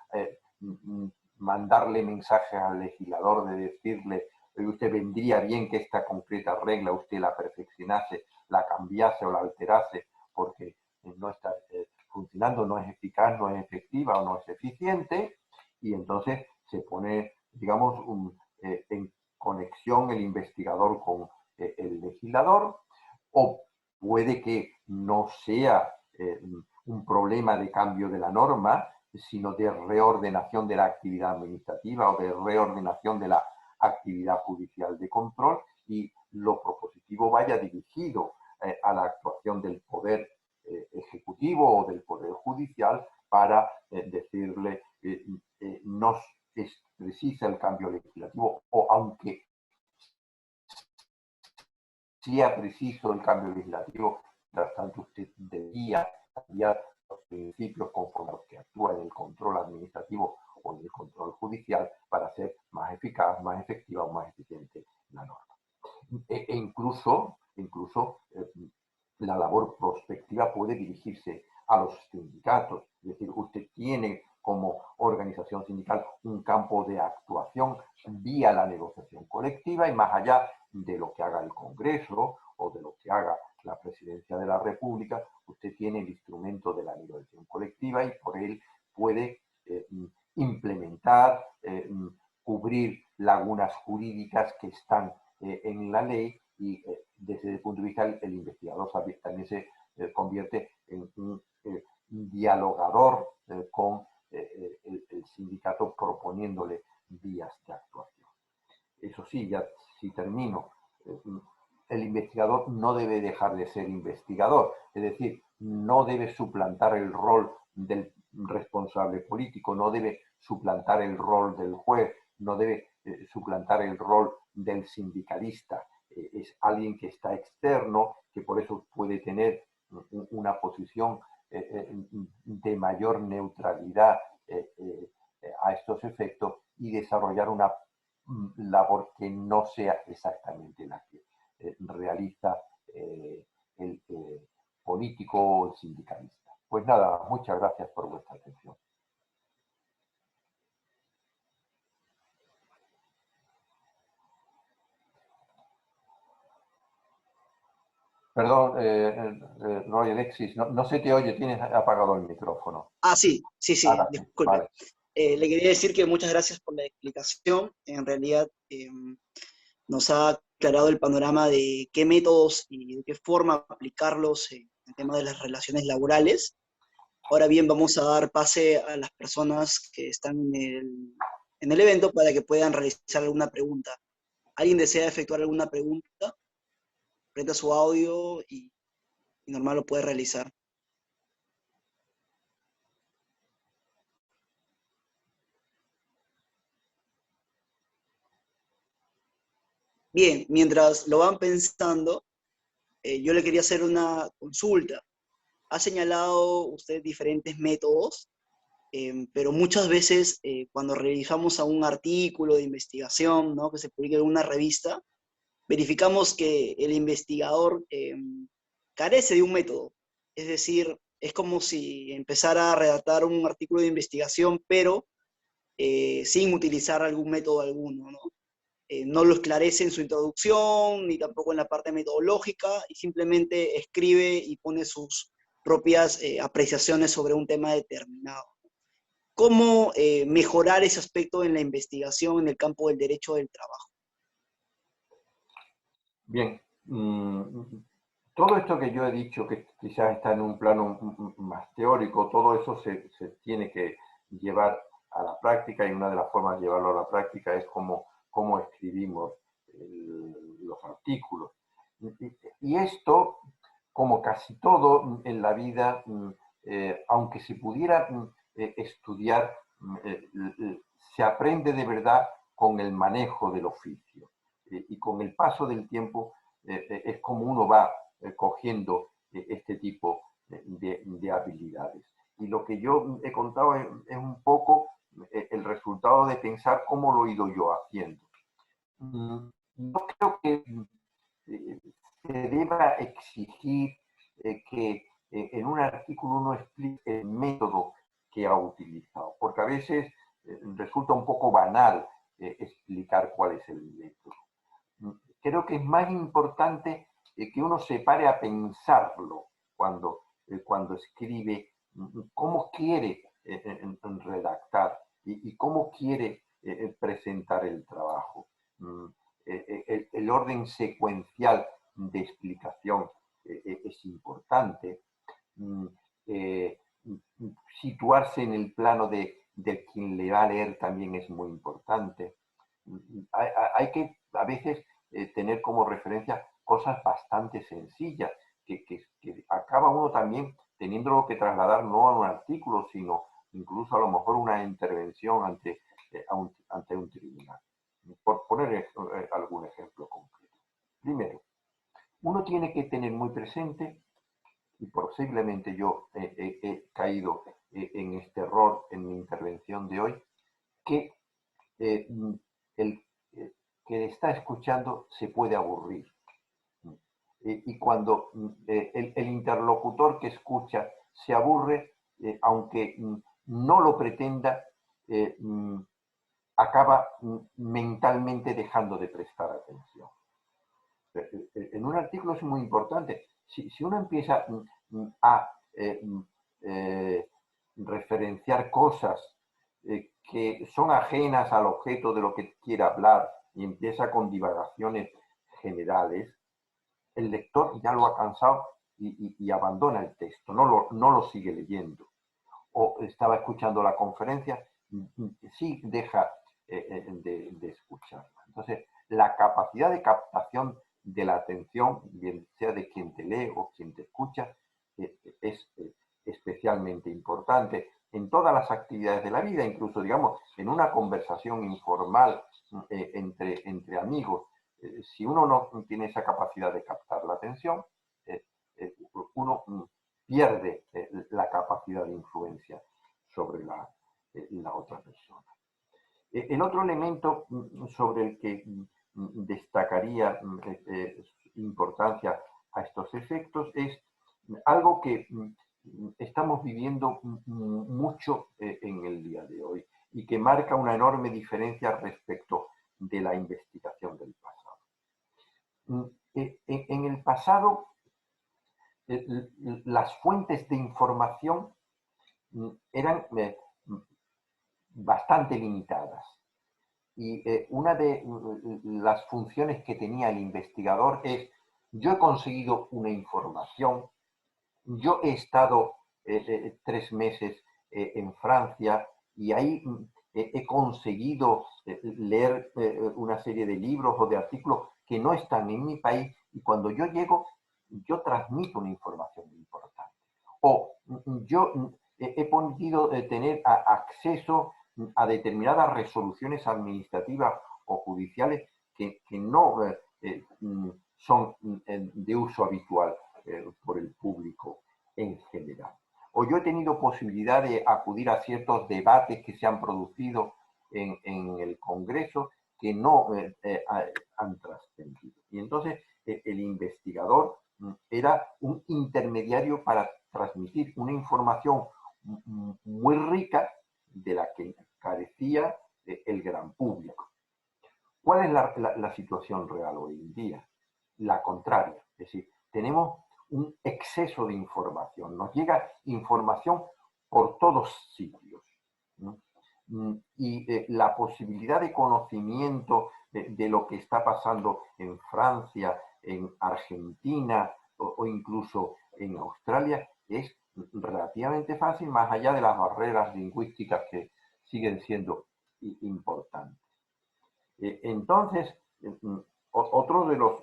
mandarle mensajes al legislador de decirle usted vendría bien que esta concreta regla usted la perfeccionase, la cambiase o la alterase porque no está funcionando, no es eficaz, no es efectiva o no es eficiente, y entonces se pone, digamos, en conexión el investigador con el legislador, o puede que no sea un problema de cambio de la norma, sino de reordenación de la actividad administrativa o de reordenación de la actividad judicial de control, y lo propositivo vaya dirigido a la actuación del poder ejecutivo o del poder judicial para decirle no es precisa el cambio legislativo, o aunque sea preciso el cambio legislativo, mientras tanto usted debería cambiar los principios conforme a los que actúa en el control administrativo o en el control judicial para ser más eficaz, más efectiva o más eficiente la norma. Incluso la labor prospectiva puede dirigirse a los sindicatos, es decir, usted tiene como organización sindical un campo de actuación vía la negociación colectiva, y más allá de lo que haga el Congreso o de lo que haga la Presidencia de la República, usted tiene el instrumento de la negociación colectiva y por él puede implementar, cubrir lagunas jurídicas que están en la ley, y desde el punto de vista el investigador también se convierte en un dialogador con el sindicato, proponiéndole vías de actuación. Eso sí, ya si termino, el investigador no debe dejar de ser investigador, es decir, no debe suplantar el rol del responsable político, no debe suplantar el rol del juez, no debe suplantar el rol del sindicalista. Es alguien que está externo, que por eso puede tener una posición de mayor neutralidad a estos efectos y desarrollar una labor que no sea exactamente la que realiza el político o el sindicalista. Pues nada, muchas gracias por vuestra atención. Perdón, Roy Alexis, no se te oye, tienes apagado el micrófono. Ah, sí, Ahora sí, disculpe. vale. Le quería decir que muchas gracias por la explicación. En realidad nos ha aclarado el panorama de qué métodos y de qué forma aplicarlos en el tema de las relaciones laborales. Ahora bien, vamos a dar pase a las personas que están en el evento para que puedan realizar alguna pregunta. ¿Alguien desea efectuar alguna pregunta? Prenda su audio y normal lo puede realizar. Bien, mientras lo van pensando, yo le quería hacer una consulta. Ha señalado usted diferentes métodos, pero muchas veces cuando revisamos a un artículo de investigación, ¿no?, que se publica en una revista, verificamos que el investigador carece de un método. Es decir, es como si empezara a redactar un artículo de investigación, pero sin utilizar algún método alguno, ¿no? No lo esclarece en su introducción, ni tampoco en la parte metodológica, y simplemente escribe y pone sus propias apreciaciones sobre un tema determinado. ¿Cómo mejorar ese aspecto en la investigación en el campo del derecho del trabajo? Bien, todo esto que yo he dicho, que quizás está en un plano más teórico, todo eso se tiene que llevar a la práctica, y una de las formas de llevarlo a la práctica es cómo escribimos los artículos. Y esto, como casi todo en la vida, aunque se pudiera estudiar, se aprende de verdad con el manejo del oficio. Y con el paso del tiempo es como uno va cogiendo este tipo de habilidades. Y lo que yo he contado es un poco el resultado de pensar cómo lo he ido yo haciendo. No creo que se deba exigir que en un artículo uno explique el método que ha utilizado, porque a veces resulta un poco banal explicar cuál es el método. Creo que es más importante que uno se pare a pensarlo cuando escribe, cómo quiere redactar y cómo quiere presentar el trabajo. El orden secuencial de explicación es importante. Eh, Situarse en el plano de quien le va a leer también es muy importante. Hay que a veces tener como referencia cosas bastante sencillas, que acaba uno también teniéndolo que trasladar no a un artículo, sino incluso a lo mejor una intervención ante un tribunal. Por poner algún ejemplo concreto. Primero, uno tiene que tener muy presente, y posiblemente yo he caído en este error en mi intervención de hoy, que el que está escuchando se puede aburrir. Y cuando el interlocutor que escucha se aburre, aunque no lo pretenda, eh, acaba mentalmente dejando de prestar atención. En un artículo es muy importante. Si uno empieza a referenciar cosas que son ajenas al objeto de lo que quiere hablar y empieza con divagaciones generales, el lector ya lo ha cansado y abandona el texto, no lo sigue leyendo. O estaba escuchando la conferencia, sí deja de escucharla. Entonces, la capacidad de captación de la atención, bien sea de quien te lee o quien te escucha, es especialmente importante en todas las actividades de la vida, incluso, digamos, en una conversación informal entre amigos. Si uno no tiene esa capacidad de captar la atención, uno pierde la capacidad de influencia sobre la otra persona. El otro elemento sobre el que destacaría importancia a estos efectos es algo que estamos viviendo mucho en el día de hoy y que marca una enorme diferencia respecto de la investigación del pasado. En el pasado, las fuentes de información eran bastante limitadas. Y una de las funciones que tenía el investigador es: yo he conseguido una información, yo he estado 3 meses en Francia y ahí he conseguido leer una serie de libros o de artículos que no están en mi país, y cuando yo llego, yo transmito una información importante. O yo he podido tener acceso a determinadas resoluciones administrativas o judiciales que no son de uso habitual por el público en general. O yo he tenido posibilidad de acudir a ciertos debates que se han producido en el Congreso que no han trascendido. Y entonces el investigador era un intermediario para transmitir una información muy rica de la que carecía el gran público. ¿Cuál es la situación real hoy en día? La contraria. Es decir, tenemos un exceso de información. Nos llega información por todos sitios, ¿no? Y la posibilidad de conocimiento de lo que está pasando en Francia, en Argentina o incluso en Australia es relativamente fácil, más allá de las barreras lingüísticas que siguen siendo importantes. Entonces, otro de los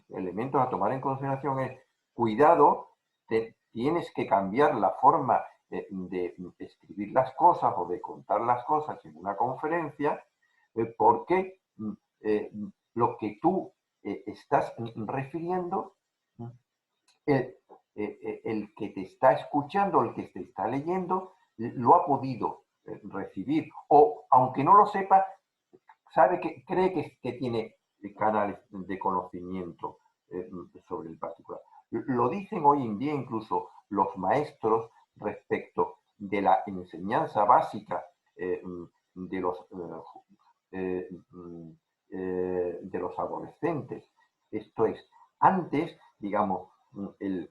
elementos a tomar en consideración es, cuidado, tienes que cambiar la forma de escribir las cosas o de contar las cosas en una conferencia, porque lo que tú estás refiriendo, el que te está escuchando, el que te está leyendo, lo ha podido recibir, o aunque no lo sepa, cree que tiene canales de conocimiento sobre el particular. Lo dicen hoy en día incluso los maestros respecto de la enseñanza básica de los adolescentes. Esto es, antes, digamos, el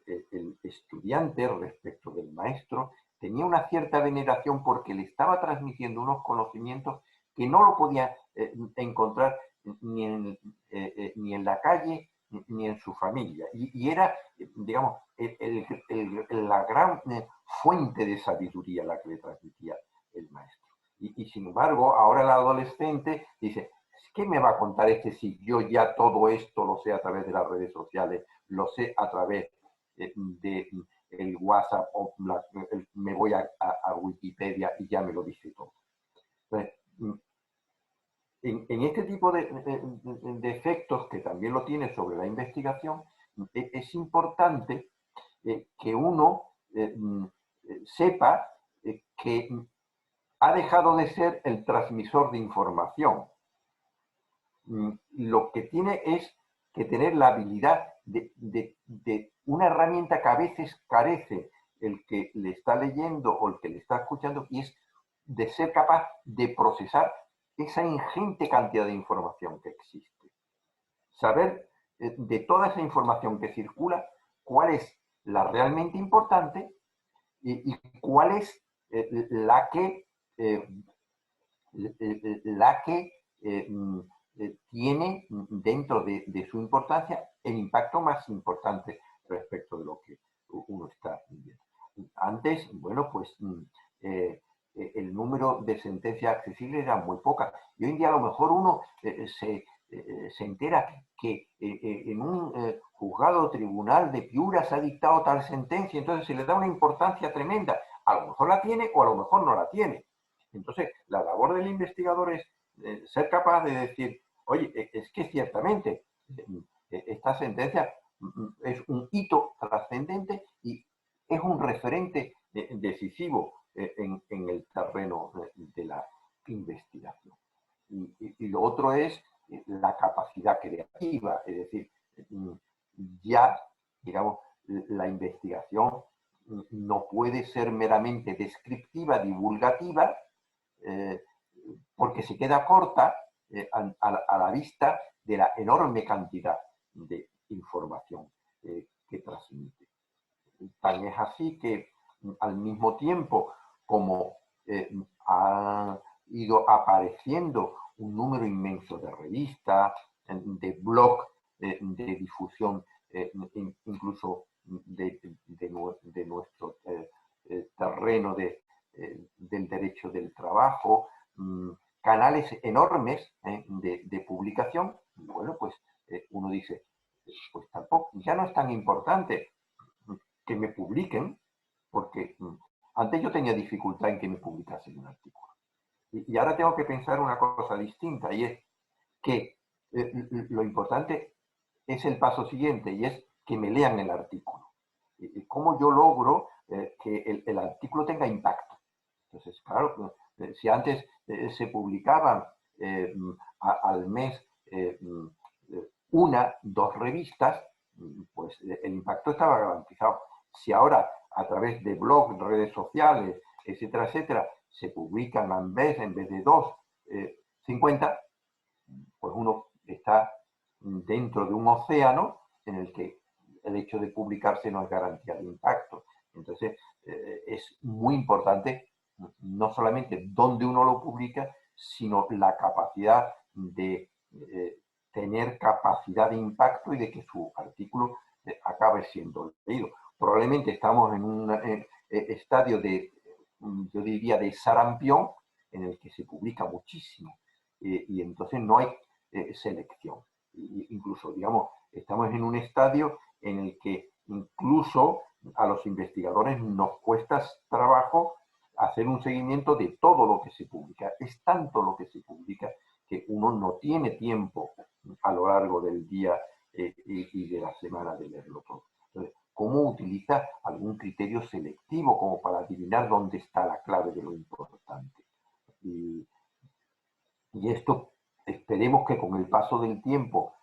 estudiante respecto del maestro tenía una cierta veneración porque le estaba transmitiendo unos conocimientos que no lo podía encontrar ni en la calle ni en su familia. Y era, digamos, la gran fuente de sabiduría la que le transmitía el maestro. Y sin embargo, ahora el adolescente dice, ¿qué me va a contar este si yo ya todo esto lo sé a través de las redes sociales, lo sé a través de el WhatsApp, o me voy a Wikipedia y ya me lo dice todo? Entonces, en este tipo de efectos, que también lo tiene sobre la investigación, es importante que uno sepa que ha dejado de ser el transmisor de información. Lo que tiene es que tener la habilidad de una herramienta que a veces carece el que le está leyendo o el que le está escuchando, y es de ser capaz de procesar esa ingente cantidad de información que existe. Saber de toda esa información que circula, cuál es la realmente importante y cuál es la que tiene dentro de su importancia el impacto más importante respecto de lo que uno está viviendo. Antes, bueno, pues el número de sentencias accesibles era muy pocas. Y hoy en día a lo mejor uno se entera que en un juzgado o tribunal de Piura se ha dictado tal sentencia, entonces se le da una importancia tremenda. A lo mejor la tiene o a lo mejor no la tiene. Entonces, la labor del investigador es ser capaz de decir, oye, es que ciertamente esta sentencia es un hito trascendente y es un referente decisivo en el terreno de la investigación. Y lo otro es la capacidad creativa, es decir, ya, digamos, la investigación no puede ser meramente descriptiva, divulgativa, porque se queda corta a la vista de la enorme cantidad de información que transmite. Tan es así que al mismo tiempo como ha ido apareciendo un número inmenso de revistas, de blogs de difusión, incluso de nuestro terreno del derecho del trabajo, canales enormes de publicación, bueno, pues uno dice, pues tampoco, ya no es tan importante que me publiquen, porque antes yo tenía dificultad en que me publicasen un artículo. Y ahora tengo que pensar una cosa distinta, y es que lo importante es el paso siguiente, y es que me lean el artículo. ¿Cómo yo logro que el artículo tenga impacto? Entonces, claro, si antes se publicaban al mes una, dos revistas, pues el impacto estaba garantizado. Si ahora, a través de blogs, redes sociales, etcétera, etcétera, se publican en vez de dos, 50, pues uno está dentro de un océano en el que el hecho de publicarse no es garantía de impacto. Entonces, es muy importante no solamente dónde uno lo publica, sino la capacidad de tener capacidad de impacto y de que su artículo acabe siendo leído. Probablemente estamos en un estadio de, yo diría, de sarampión, en el que se publica muchísimo. Y entonces no hay selección. Incluso, digamos, estamos en un estadio en el que incluso a los investigadores nos cuesta trabajo hacer un seguimiento de todo lo que se publica. Es tanto lo que se publica que uno no tiene tiempo a lo largo del día y de la semana de leerlo todo. Entonces, ¿cómo utiliza algún criterio selectivo como para adivinar dónde está la clave de lo importante? Y esto esperemos que con el paso del tiempo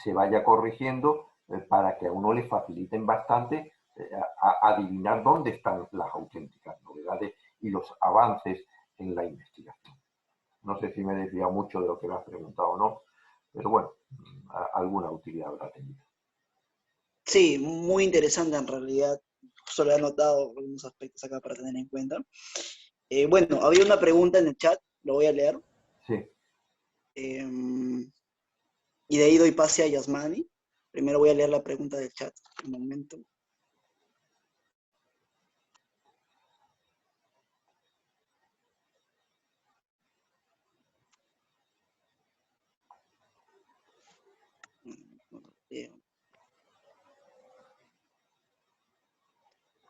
se vaya corrigiendo para que a uno le faciliten bastante adivinar dónde están las auténticas novedades y los avances en la investigación. No sé si me he desviado mucho de lo que me has preguntado o no, pero bueno, alguna utilidad habrá tenido. Sí, muy interesante en realidad. Solo he anotado algunos aspectos acá para tener en cuenta. Bueno, había una pregunta en el chat, lo voy a leer. Sí. Y de ahí doy pase a Yasmani. Primero voy a leer la pregunta del chat. Un momento.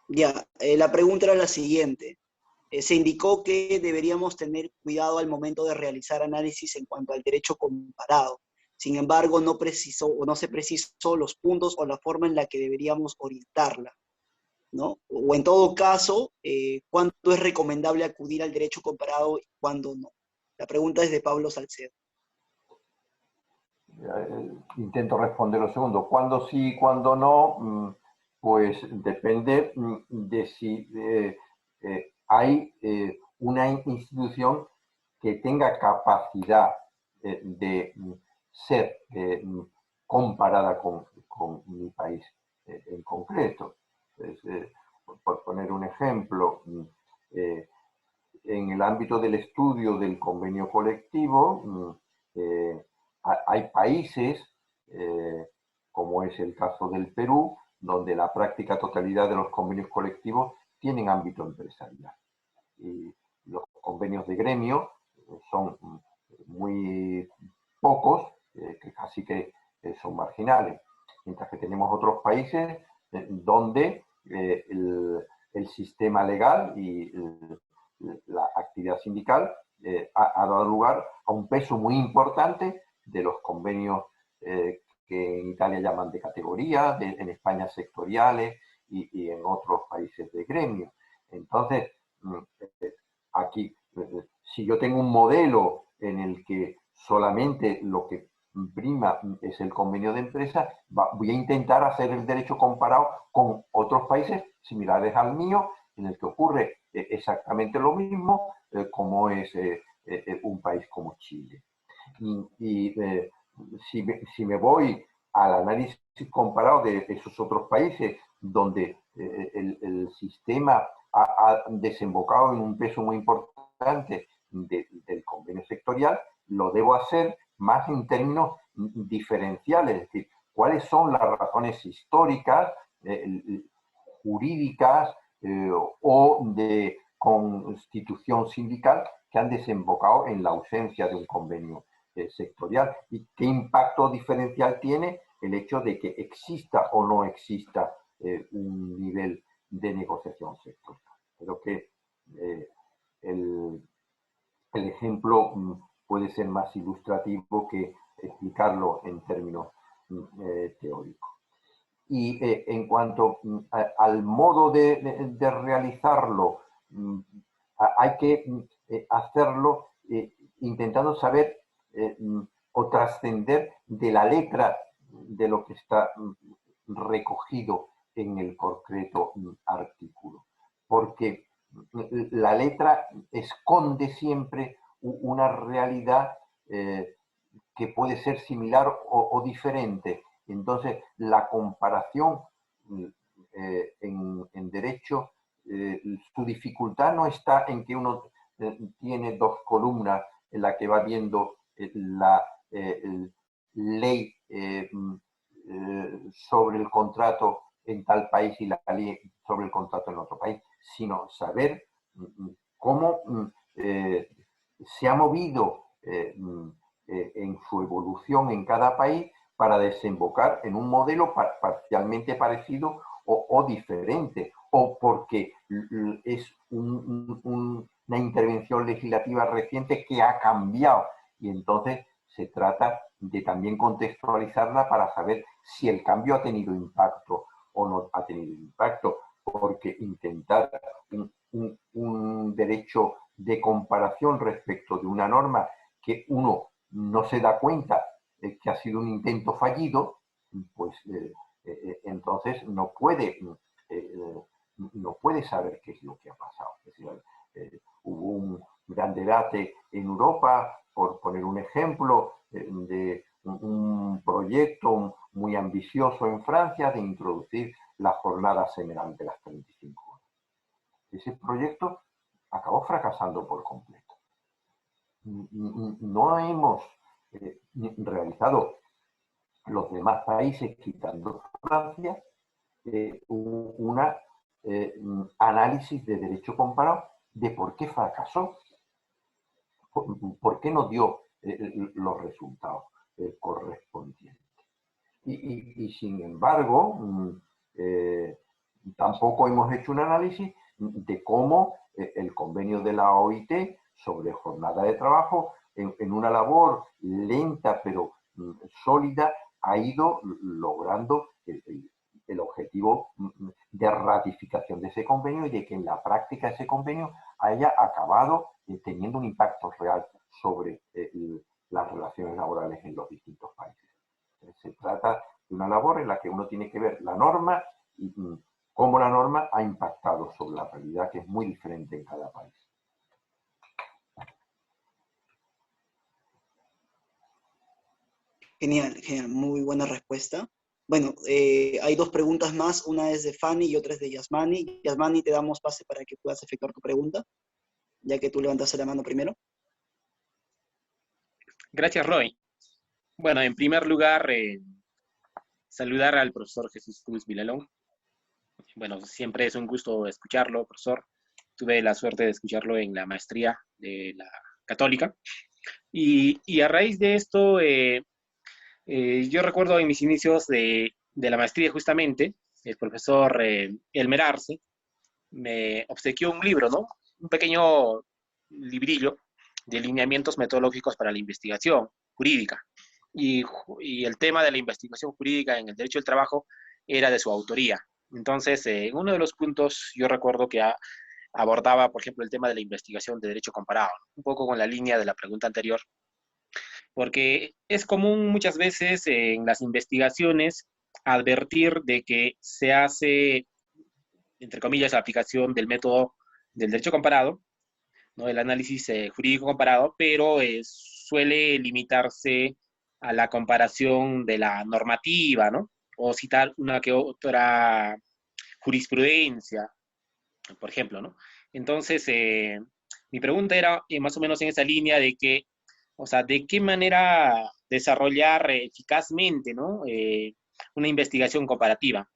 Ya, la pregunta era la siguiente. Se indicó que deberíamos tener cuidado al momento de realizar análisis en cuanto al derecho comparado. Sin embargo, no precisó o no se precisó los puntos o la forma en la que deberíamos orientarla, ¿no? O en todo caso, ¿cuándo es recomendable acudir al derecho comparado y cuándo no? La pregunta es de Pablo Salcedo. Intento responder lo segundo. ¿Cuándo sí y cuándo no? Pues depende de si hay una institución que tenga capacidad de ser comparada con mi país en concreto. Por poner un ejemplo, en el ámbito del estudio del convenio colectivo, hay países, como es el caso del Perú, donde la práctica totalidad de los convenios colectivos tienen ámbito empresarial. Y los convenios de gremio son muy pocos, que casi que son marginales. Mientras que tenemos otros países donde el sistema legal y la actividad sindical ha dado lugar a un peso muy importante de los convenios que en Italia llaman de categoría, en España sectoriales y en otros países de gremio. Entonces, aquí, si yo tengo un modelo en el que solamente lo que prima es el convenio de empresa, voy a intentar hacer el derecho comparado con otros países similares al mío, en el que ocurre exactamente lo mismo, como es un país como Chile. Y si me voy al análisis comparado de esos otros países donde el sistema ha desembocado en un peso muy importante del convenio sectorial, lo debo hacer más en términos diferenciales, es decir, cuáles son las razones históricas, jurídicas o de constitución sindical que han desembocado en la ausencia de un convenio sectorial y qué impacto diferencial tiene el hecho de que exista o no exista un nivel de negociación sectorial. Creo que el ejemplo puede ser más ilustrativo que explicarlo en términos teóricos. Y en cuanto al modo de realizarlo, hay que hacerlo intentando saber o trascender de la letra de lo que está recogido en el concreto artículo. Porque la letra esconde siempre una realidad que puede ser similar o diferente. Entonces, la comparación en derecho, su dificultad no está en que uno tiene dos columnas en la que va viendo la ley sobre el contrato en tal país y la ley sobre el contrato en otro país, sino saber cómo se ha movido en su evolución en cada país para desembocar en un modelo parcialmente parecido o diferente, o porque es una intervención legislativa reciente que ha cambiado, y entonces se trata de también contextualizarla para saber si el cambio ha tenido impacto o no ha tenido impacto, porque intentar un derecho de comparación respecto de una norma que uno no se da cuenta que ha sido un intento fallido, pues entonces no puede saber qué es lo que ha pasado. Es decir, hubo un gran debate en Europa, por poner un ejemplo, de un proyecto muy ambicioso en Francia de introducir la jornada semanal de las 35 horas. Ese proyecto acabó fracasando por completo. No hemos realizado los demás países, quitando Francia, un análisis de derecho comparado de por qué fracasó, por qué no dio los resultados correspondientes. Y sin embargo, tampoco hemos hecho un análisis de cómo el convenio de la OIT sobre jornada de trabajo, en una labor lenta pero sólida, ha ido logrando el objetivo de ratificación de ese convenio y de que en la práctica ese convenio haya acabado teniendo un impacto real sobre las relaciones laborales en los distintos países. Se trata de una labor en la que uno tiene que ver la norma y cómo la norma ha impactado sobre la realidad, que es muy diferente en cada país. Genial, genial, muy buena respuesta. Bueno, hay dos preguntas más, una es de Fanny y otra es de Yasmani. Yasmani, te damos pase para que puedas efectuar tu pregunta, ya que tú levantaste la mano primero. Gracias, Roy. Bueno, en primer lugar, saludar al profesor Jesús Cruz Vilalón. Bueno, siempre es un gusto escucharlo, profesor. Tuve la suerte de escucharlo en la maestría de la Católica. Y a raíz de esto, yo recuerdo en mis inicios de la maestría justamente, el profesor Elmer Arce me obsequió un libro, ¿no? Un pequeño librillo de lineamientos metodológicos para la investigación jurídica. Y el tema de la investigación jurídica en el derecho del trabajo era de su autoría. Entonces, en uno de los puntos yo recuerdo que abordaba, por ejemplo, el tema de la investigación de derecho comparado, un poco con la línea de la pregunta anterior, porque es común muchas veces en las investigaciones advertir de que se hace, entre comillas, la aplicación del método del derecho comparado, ¿no? El análisis jurídico comparado, pero suele limitarse a la comparación de la normativa, ¿no? O citar una que otra jurisprudencia, por ejemplo, ¿no? Entonces, mi pregunta era más o menos en esa línea de que, o sea, de qué manera desarrollar eficazmente, ¿no? Una investigación comparativa.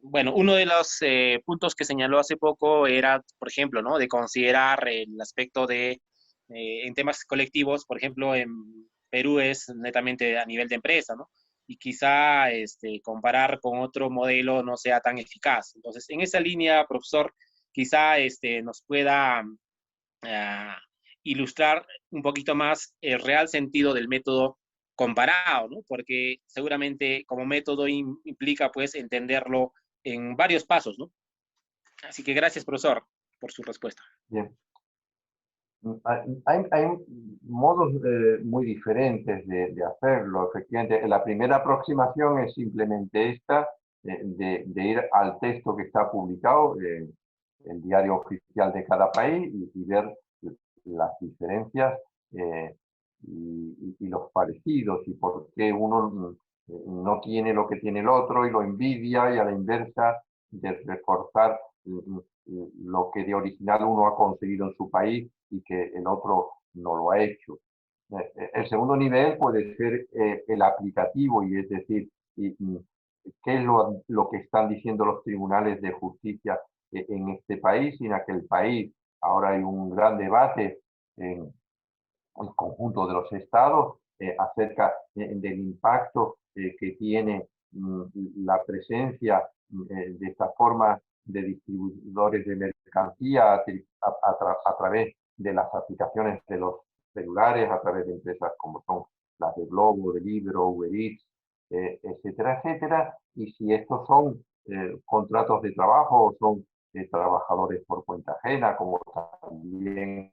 Bueno, uno de los puntos que señaló hace poco era, por ejemplo, ¿no? De considerar el aspecto de, en temas colectivos, por ejemplo, en Perú es netamente a nivel de empresa, ¿no? Y quizá comparar con otro modelo no sea tan eficaz. Entonces, en esa línea, profesor, quizá nos pueda ilustrar un poquito más el real sentido del método comparado, ¿no? Porque seguramente como método implica pues entenderlo en varios pasos, ¿no? Así que gracias, profesor, por su respuesta. Bien. Hay modos muy diferentes de hacerlo, efectivamente. La primera aproximación es simplemente esta, de ir al texto que está publicado en el diario oficial de cada país y ver las diferencias y los parecidos y por qué uno no tiene lo que tiene el otro y lo envidia, y a la inversa de reforzar lo que de original uno ha conseguido en su país y que el otro no lo ha hecho. El segundo nivel puede ser el aplicativo, y es decir, qué es lo que están diciendo los tribunales de justicia en este país y en aquel país. Ahora hay un gran debate en el conjunto de los estados acerca del impacto que tiene la presencia de esta forma de distribuidores de mercancía a través de las aplicaciones de los celulares, a través de empresas como son las de Globo, de Libro, Uber Eats, etcétera, etcétera, y si estos son contratos de trabajo o son trabajadores por cuenta ajena, como también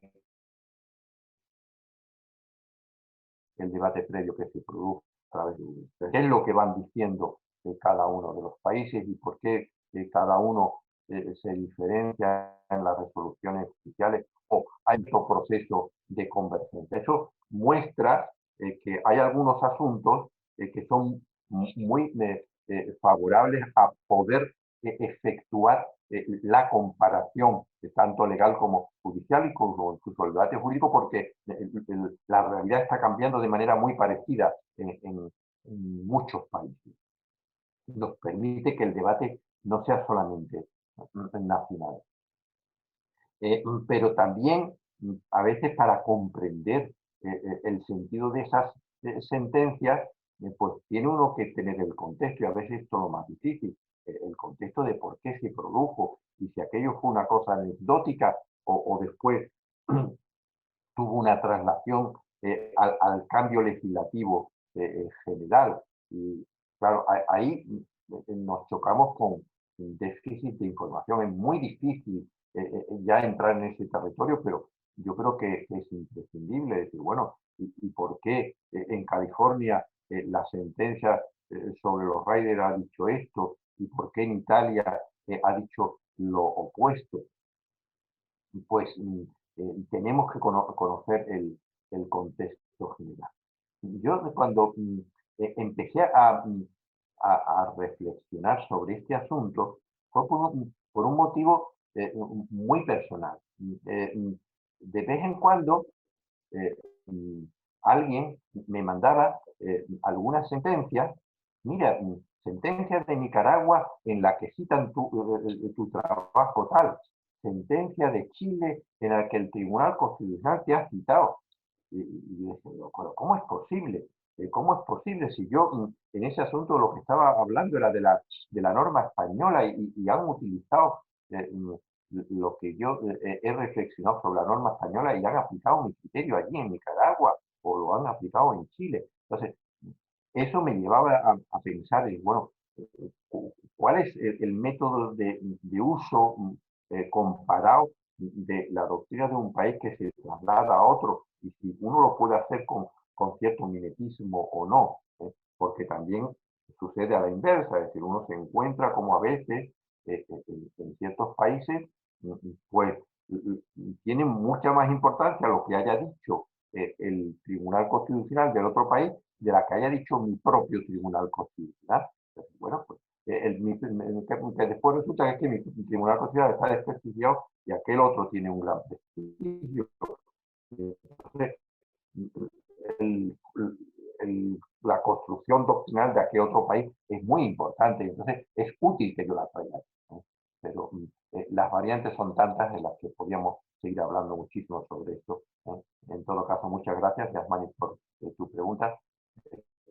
el debate previo que se produjo a través de qué es lo que van diciendo cada uno de los países y por qué cada uno se diferencia en las resoluciones oficiales o hay otro proceso de convergencia. Eso muestra que hay algunos asuntos que son muy favorables a poder efectuar la comparación tanto legal como judicial y como incluso el debate jurídico, porque la realidad está cambiando de manera muy parecida en muchos países. Nos permite que el debate no sea solamente nacional. Pero también a veces para comprender el sentido de esas sentencias, pues tiene uno que tener el contexto, y a veces esto es lo más difícil, el contexto de por qué se produjo, y si aquello fue una cosa anecdótica o después tuvo una traslación al cambio legislativo general. Y claro, ahí nos chocamos con déficit de información. Es muy difícil ya entrar en ese territorio, pero yo creo que es imprescindible decir, bueno, ¿y por qué en California la sentencia sobre los riders ha dicho esto? ¿Y por qué en Italia ha dicho lo opuesto? Pues tenemos que conocer el contexto general. Yo cuando empecé a reflexionar sobre este asunto fue por un motivo muy personal. De vez en cuando eh, alguien me mandaba algunas sentencias, mira, sentencias de Nicaragua en la que citan tu trabajo tal, sentencia de Chile en la que el Tribunal Constitucional te ha citado. Y decía, ¿cómo es posible? ¿Cómo es posible si yo en ese asunto lo que estaba hablando era de la norma española y han utilizado lo que yo he reflexionado sobre la norma española y han aplicado mi criterio allí en Nicaragua o lo han aplicado en Chile? Entonces, eso me llevaba a pensar en, bueno, ¿cuál es el método de uso comparado de la doctrina de un país que se traslada a otro? Y si uno lo puede hacer con cierto mimetismo o no, porque también sucede a la inversa, es decir, uno se encuentra como a veces en ciertos países, pues tiene mucha más importancia lo que haya dicho el Tribunal Constitucional del otro país de la que haya dicho mi propio Tribunal Constitucional. Entonces, bueno, pues que después resulta que mi Tribunal Constitucional está desprestigiado y aquel otro tiene un gran prestigio. Entonces, el, la construcción doctrinal de aquel otro país es muy importante, entonces es útil que yo la traiga. Pero las variantes son tantas en las que podríamos seguir hablando muchísimo sobre esto. En todo caso, muchas gracias, Yasmani, por tu pregunta,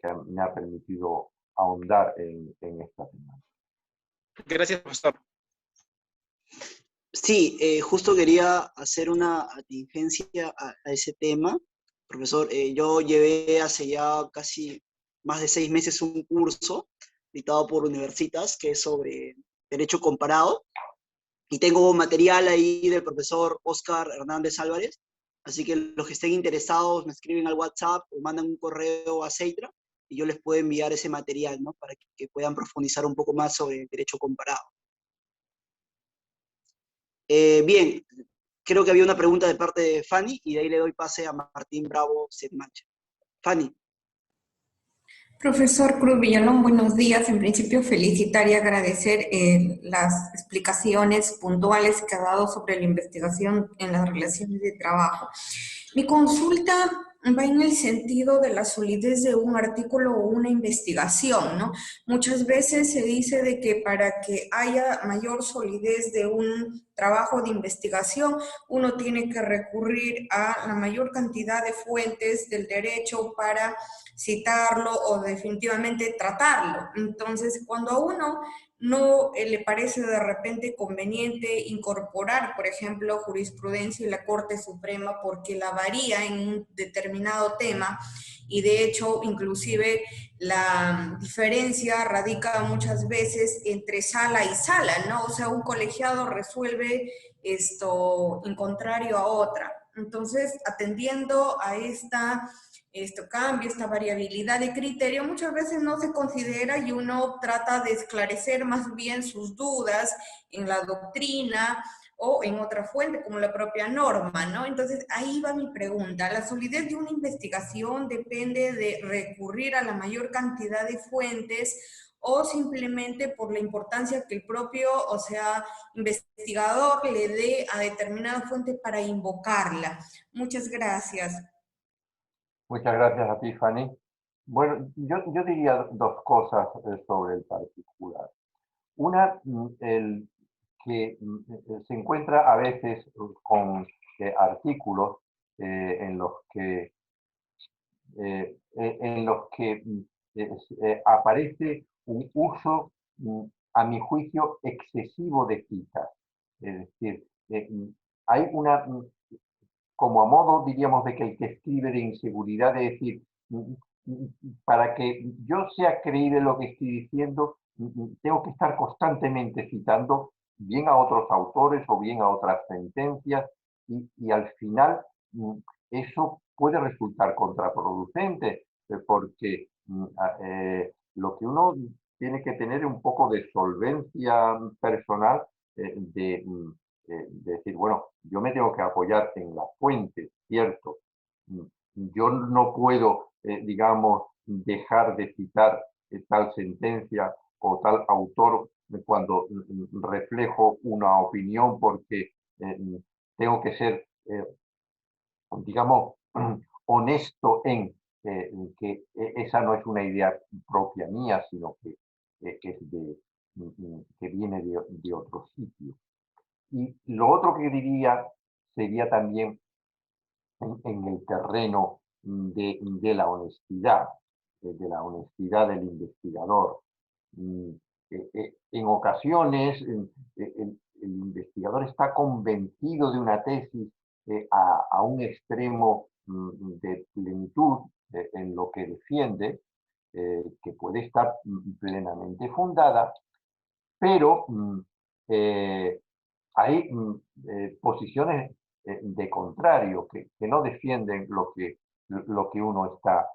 que me ha permitido ahondar en esta semana. Gracias, profesor. Sí, justo quería hacer una atingencia a ese tema. Profesor, yo llevé hace ya casi más de 6 meses un curso dictado por Universitas que es sobre Derecho Comparado y tengo material ahí del profesor Oscar Hernández Álvarez, así que los que estén interesados me escriben al WhatsApp o mandan un correo a Ceitra y yo les puedo enviar ese material, ¿no? Para que puedan profundizar un poco más sobre el derecho comparado. Bien, creo que había una pregunta de parte de Fanny y de ahí le doy pase a Martín Bravo Setmancha. Fanny. Profesor Cruz Villalón, buenos días. En principio, felicitar y agradecer las explicaciones puntuales que ha dado sobre la investigación en las relaciones de trabajo. Mi consulta va en el sentido de la solidez de un artículo o una investigación, ¿no? Muchas veces se dice de que para que haya mayor solidez de un trabajo de investigación, uno tiene que recurrir a la mayor cantidad de fuentes del derecho para citarlo o definitivamente tratarlo. Entonces, cuando a uno no le parece de repente conveniente incorporar, por ejemplo, jurisprudencia de la Corte Suprema porque la varía en un determinado tema y de hecho inclusive la diferencia radica muchas veces entre sala y sala, ¿no? O sea, un colegiado resuelve esto en contrario a otra. Entonces, atendiendo a cambio, esta variabilidad de criterio, muchas veces no se considera y uno trata de esclarecer más bien sus dudas en la doctrina o en otra fuente como la propia norma, ¿no? Entonces, ahí va mi pregunta. ¿La solidez de una investigación depende de recurrir a la mayor cantidad de fuentes o simplemente por la importancia que el propio, o sea, investigador le dé a determinada fuente para invocarla? Muchas gracias. Muchas gracias a ti, Fanny. Bueno, yo diría dos cosas sobre el particular. Una, el que se encuentra a veces con artículos en los que aparece un uso, a mi juicio, excesivo de citas. Es decir, hay una, como a modo, diríamos, de que el que escribe de inseguridad, de decir, para que yo sea creíble lo que estoy diciendo, tengo que estar constantemente citando bien a otros autores o bien a otras sentencias y al final eso puede resultar contraproducente porque lo que uno tiene que tener es un poco de solvencia personal de decir, bueno, yo me tengo que apoyar en la fuente, ¿cierto? Yo no puedo, digamos, dejar de citar tal sentencia o tal autor cuando reflejo una opinión porque tengo que ser, digamos, honesto en que esa no es una idea propia mía, sino que que viene de otro sitio. Y lo otro que diría sería también en el terreno la honestidad, de la honestidad del investigador. En ocasiones el investigador está convencido de una tesis a un extremo de plenitud en lo que defiende, que puede estar plenamente fundada, pero hay posiciones de contrario que no defienden lo que uno está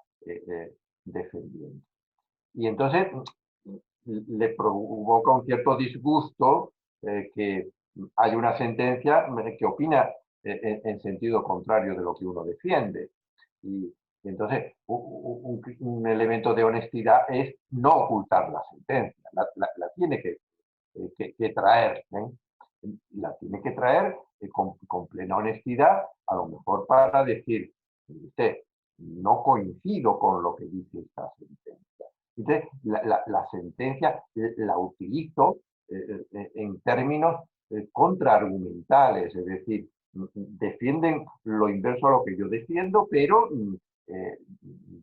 defendiendo. Y entonces le provoca un cierto disgusto que hay una sentencia que opina en sentido contrario de lo que uno defiende. Y entonces un elemento de honestidad es no ocultar la sentencia, la tiene que traer. La tiene que traer con plena honestidad, a lo mejor para decir, usted, no coincido con lo que dice esta sentencia. Entonces, la sentencia la utilizo en términos contraargumentales, es decir, defienden lo inverso a lo que yo defiendo, pero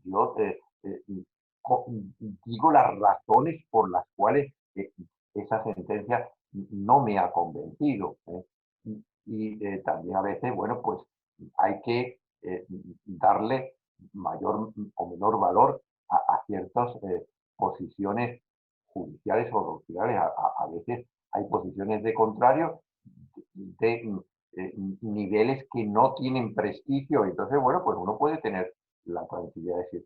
yo digo las razones por las cuales esa sentencia no me ha convencido. Y también a veces, bueno, pues hay que darle mayor o menor valor a ciertas posiciones judiciales o doctrinales. A veces hay posiciones de contrario de niveles que no tienen prestigio. Entonces, bueno, pues uno puede tener la tranquilidad de decir,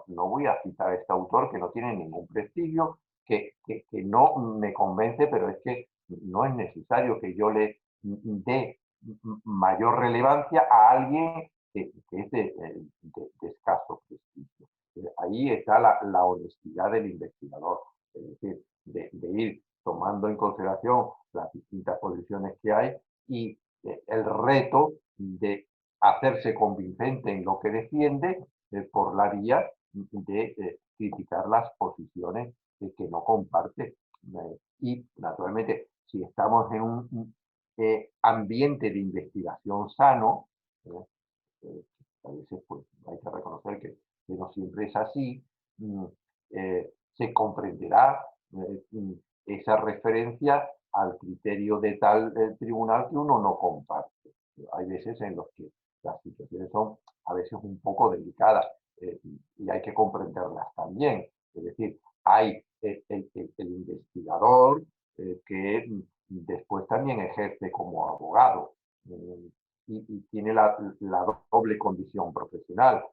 no voy a citar a este autor que no tiene ningún prestigio, que no me convence, pero es que no es necesario que yo le dé mayor relevancia a alguien que es de escaso prestigio. Ahí está la honestidad del investigador, es decir, de ir tomando en consideración las distintas posiciones que hay y el reto de hacerse convincente en lo que defiende por la vía de criticar las posiciones que no comparte. Y, naturalmente, si estamos en un ambiente de investigación sano, a veces pues, hay que reconocer que no siempre es así, se comprenderá esa referencia al criterio de tal tribunal que uno no comparte. Hay veces en los que las situaciones son a veces un poco delicadas y hay que comprenderlas también. Es decir, hay el investigador que después también ejerce como abogado y tiene la doble condición profesional.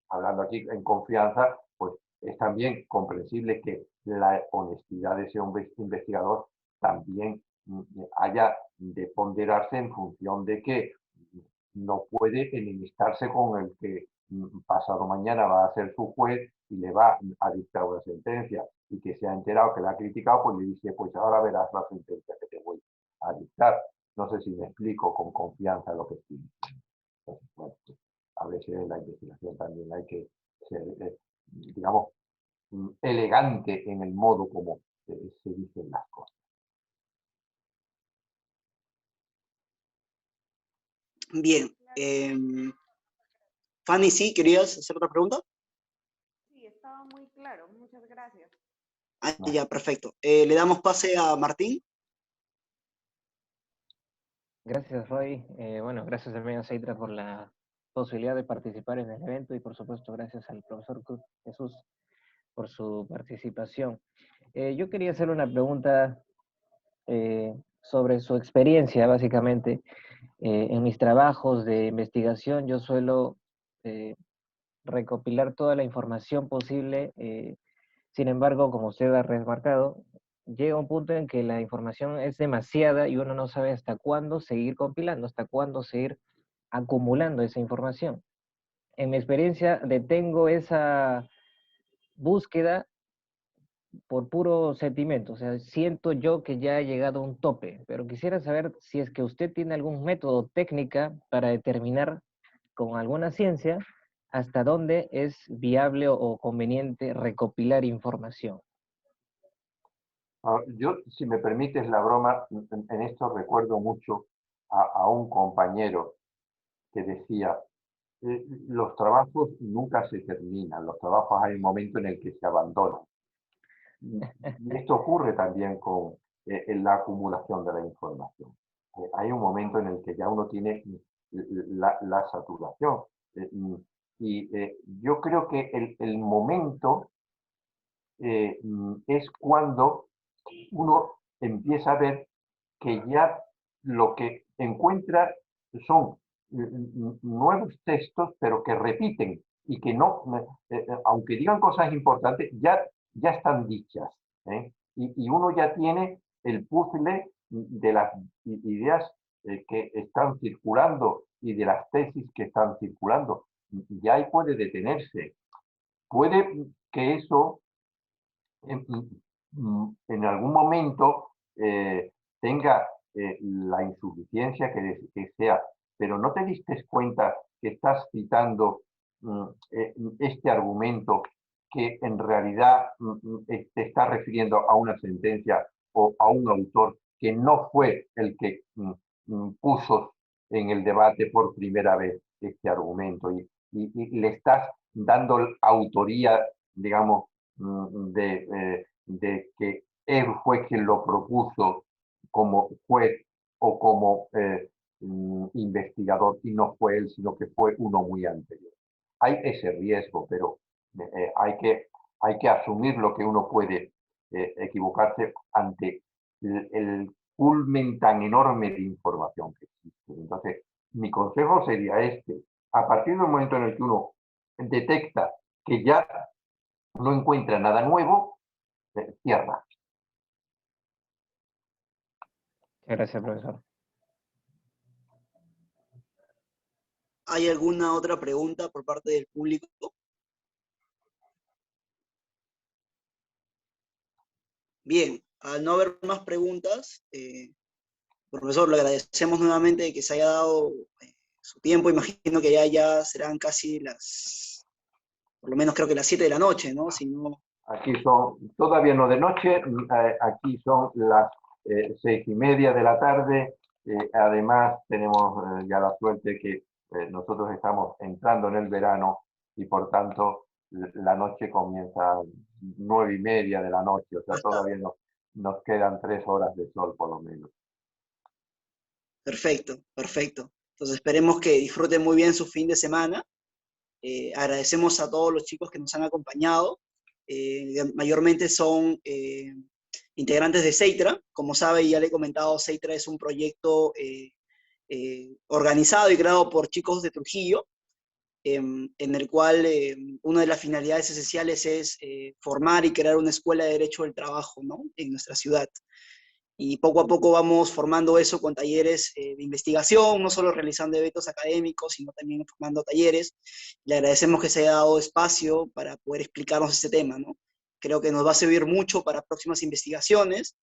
Hablando aquí en confianza, pues es también comprensible que la honestidad de ese investigador también haya de ponderarse en función de que no puede enemistarse con el que pasado mañana va a ser su juez y le va a dictar una sentencia y que se ha enterado que la ha criticado, pues le dice, pues ahora verás la sentencia que te voy a dictar. No sé si me explico con confianza lo que estoy diciendo. Entonces, bueno, pues, a veces en la investigación también hay que ser, digamos, elegante en el modo como se dicen las cosas. Bien. Fanny, ¿sí? ¿Querías hacer otra pregunta? Sí, estaba muy claro. Muchas gracias. Ah, ya, perfecto. Le damos pase a Martín. Gracias, Roy. Bueno, gracias también a Seitra por la posibilidad de participar en el evento y, por supuesto, gracias al profesor Jesús por su participación. Yo quería hacer una pregunta sobre su experiencia, básicamente. En mis trabajos de investigación, yo suelo recopilar toda la información posible. Sin embargo, como usted ha remarcado, llega un punto en que la información es demasiada y uno no sabe hasta cuándo seguir compilando, hasta cuándo seguir acumulando esa información. En mi experiencia, detengo esa búsqueda por puro sentimiento, o sea, siento yo que ya he llegado a un tope, pero quisiera saber si es que usted tiene algún método, técnica para determinar con alguna ciencia hasta dónde es viable o conveniente recopilar información. Yo, si me permites la broma, en esto recuerdo mucho a un compañero que decía, los trabajos nunca se terminan, los trabajos hay un momento en el que se abandonan. Y esto ocurre también con la acumulación de la información. Hay un momento en el que ya uno tiene la saturación. Yo creo que el momento es cuando uno empieza a ver que ya lo que encuentra son nuevos textos, pero que repiten y que no, aunque digan cosas importantes, ya están dichas. Y uno ya tiene el puzzle de las ideas que están circulando y de las tesis que están circulando. Ya ahí puede detenerse. Puede que eso en algún momento tenga la insuficiencia que sea, pero no te diste cuenta que estás citando este argumento que en realidad te está refiriendo a una sentencia o a un autor que no fue el que puso en el debate por primera vez este argumento y le estás dando autoría, digamos, de que él fue quien lo propuso como juez o como investigador y no fue él, sino que fue uno muy anterior. Hay ese riesgo, pero hay que asumir lo que uno puede equivocarse ante el culmen tan enorme de información que existe. Entonces, mi consejo sería este: a partir del momento en el que uno detecta que ya no encuentra nada nuevo, cierra. Gracias, profesor. ¿Hay alguna otra pregunta por parte del público? Bien, al no haber más preguntas, profesor, le agradecemos nuevamente que se haya dado su tiempo. Imagino que ya serán casi por lo menos creo que las 7 de la noche, ¿no? Si no... Aquí son, todavía no de noche, aquí son las 6:30 de la tarde. Además, tenemos ya la suerte que nosotros estamos entrando en el verano y por tanto la noche comienza a 9:30 de la noche, o sea, todavía nos quedan 3 horas de sol por lo menos. Perfecto, perfecto. Entonces esperemos que disfruten muy bien su fin de semana. Agradecemos a todos los chicos que nos han acompañado. Mayormente son integrantes de CEITRA. Como sabe, ya le he comentado, CEITRA es un proyecto organizado y creado por chicos de Trujillo, en el cual una de las finalidades esenciales es formar y crear una escuela de Derecho del Trabajo, ¿no?, en nuestra ciudad. Y poco a poco vamos formando eso con talleres de investigación, no solo realizando eventos académicos, sino también formando talleres. Le agradecemos que se haya dado espacio para poder explicarnos este tema, ¿no? Creo que nos va a servir mucho para próximas investigaciones,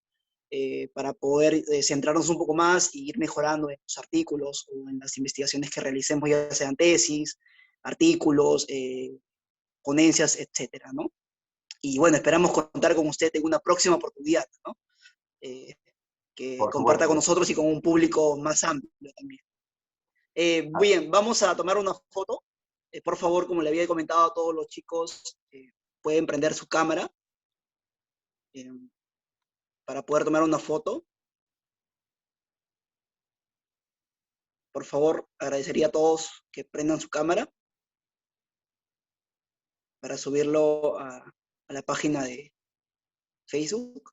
para poder centrarnos un poco más y ir mejorando en los artículos o en las investigaciones que realicemos, ya sean tesis, artículos, ponencias, etcétera, ¿no? Y bueno, esperamos contar con usted en una próxima oportunidad, ¿no? Que Por comparta con supuesto. nosotros y con un público más amplio también. Bien, vamos a tomar una foto. Por favor, como le había comentado a todos los chicos, pueden prender su cámara para poder tomar una foto. Por favor, agradecería a todos que prendan su cámara para subirlo a la página de Facebook.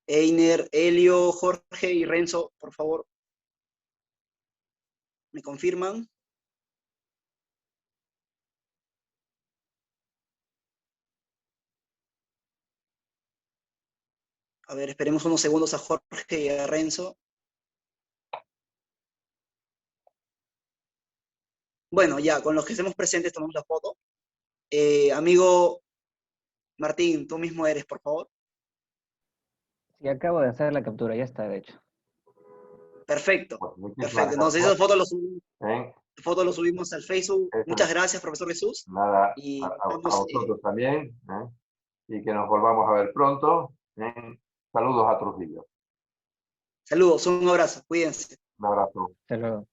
Einer, Helio, Jorge y Renzo, por favor, ¿me confirman? A ver, esperemos unos segundos a Jorge y a Renzo. Bueno, ya, con los que estemos presentes tomamos la foto. Amigo Martín, tú mismo eres, por favor. Sí, acabo de hacer la captura, ya está, de hecho. Perfecto, Pues muchísimas perfecto. Entonces gracias. esa foto lo subimos al Facebook. Eso Muchas es. gracias, profesor Jesús. Nada, Y a vamos, vosotros también, y que nos volvamos a ver pronto. Saludos a Trujillo. saludos, un abrazo, cuídense. Un abrazo. Hasta luego.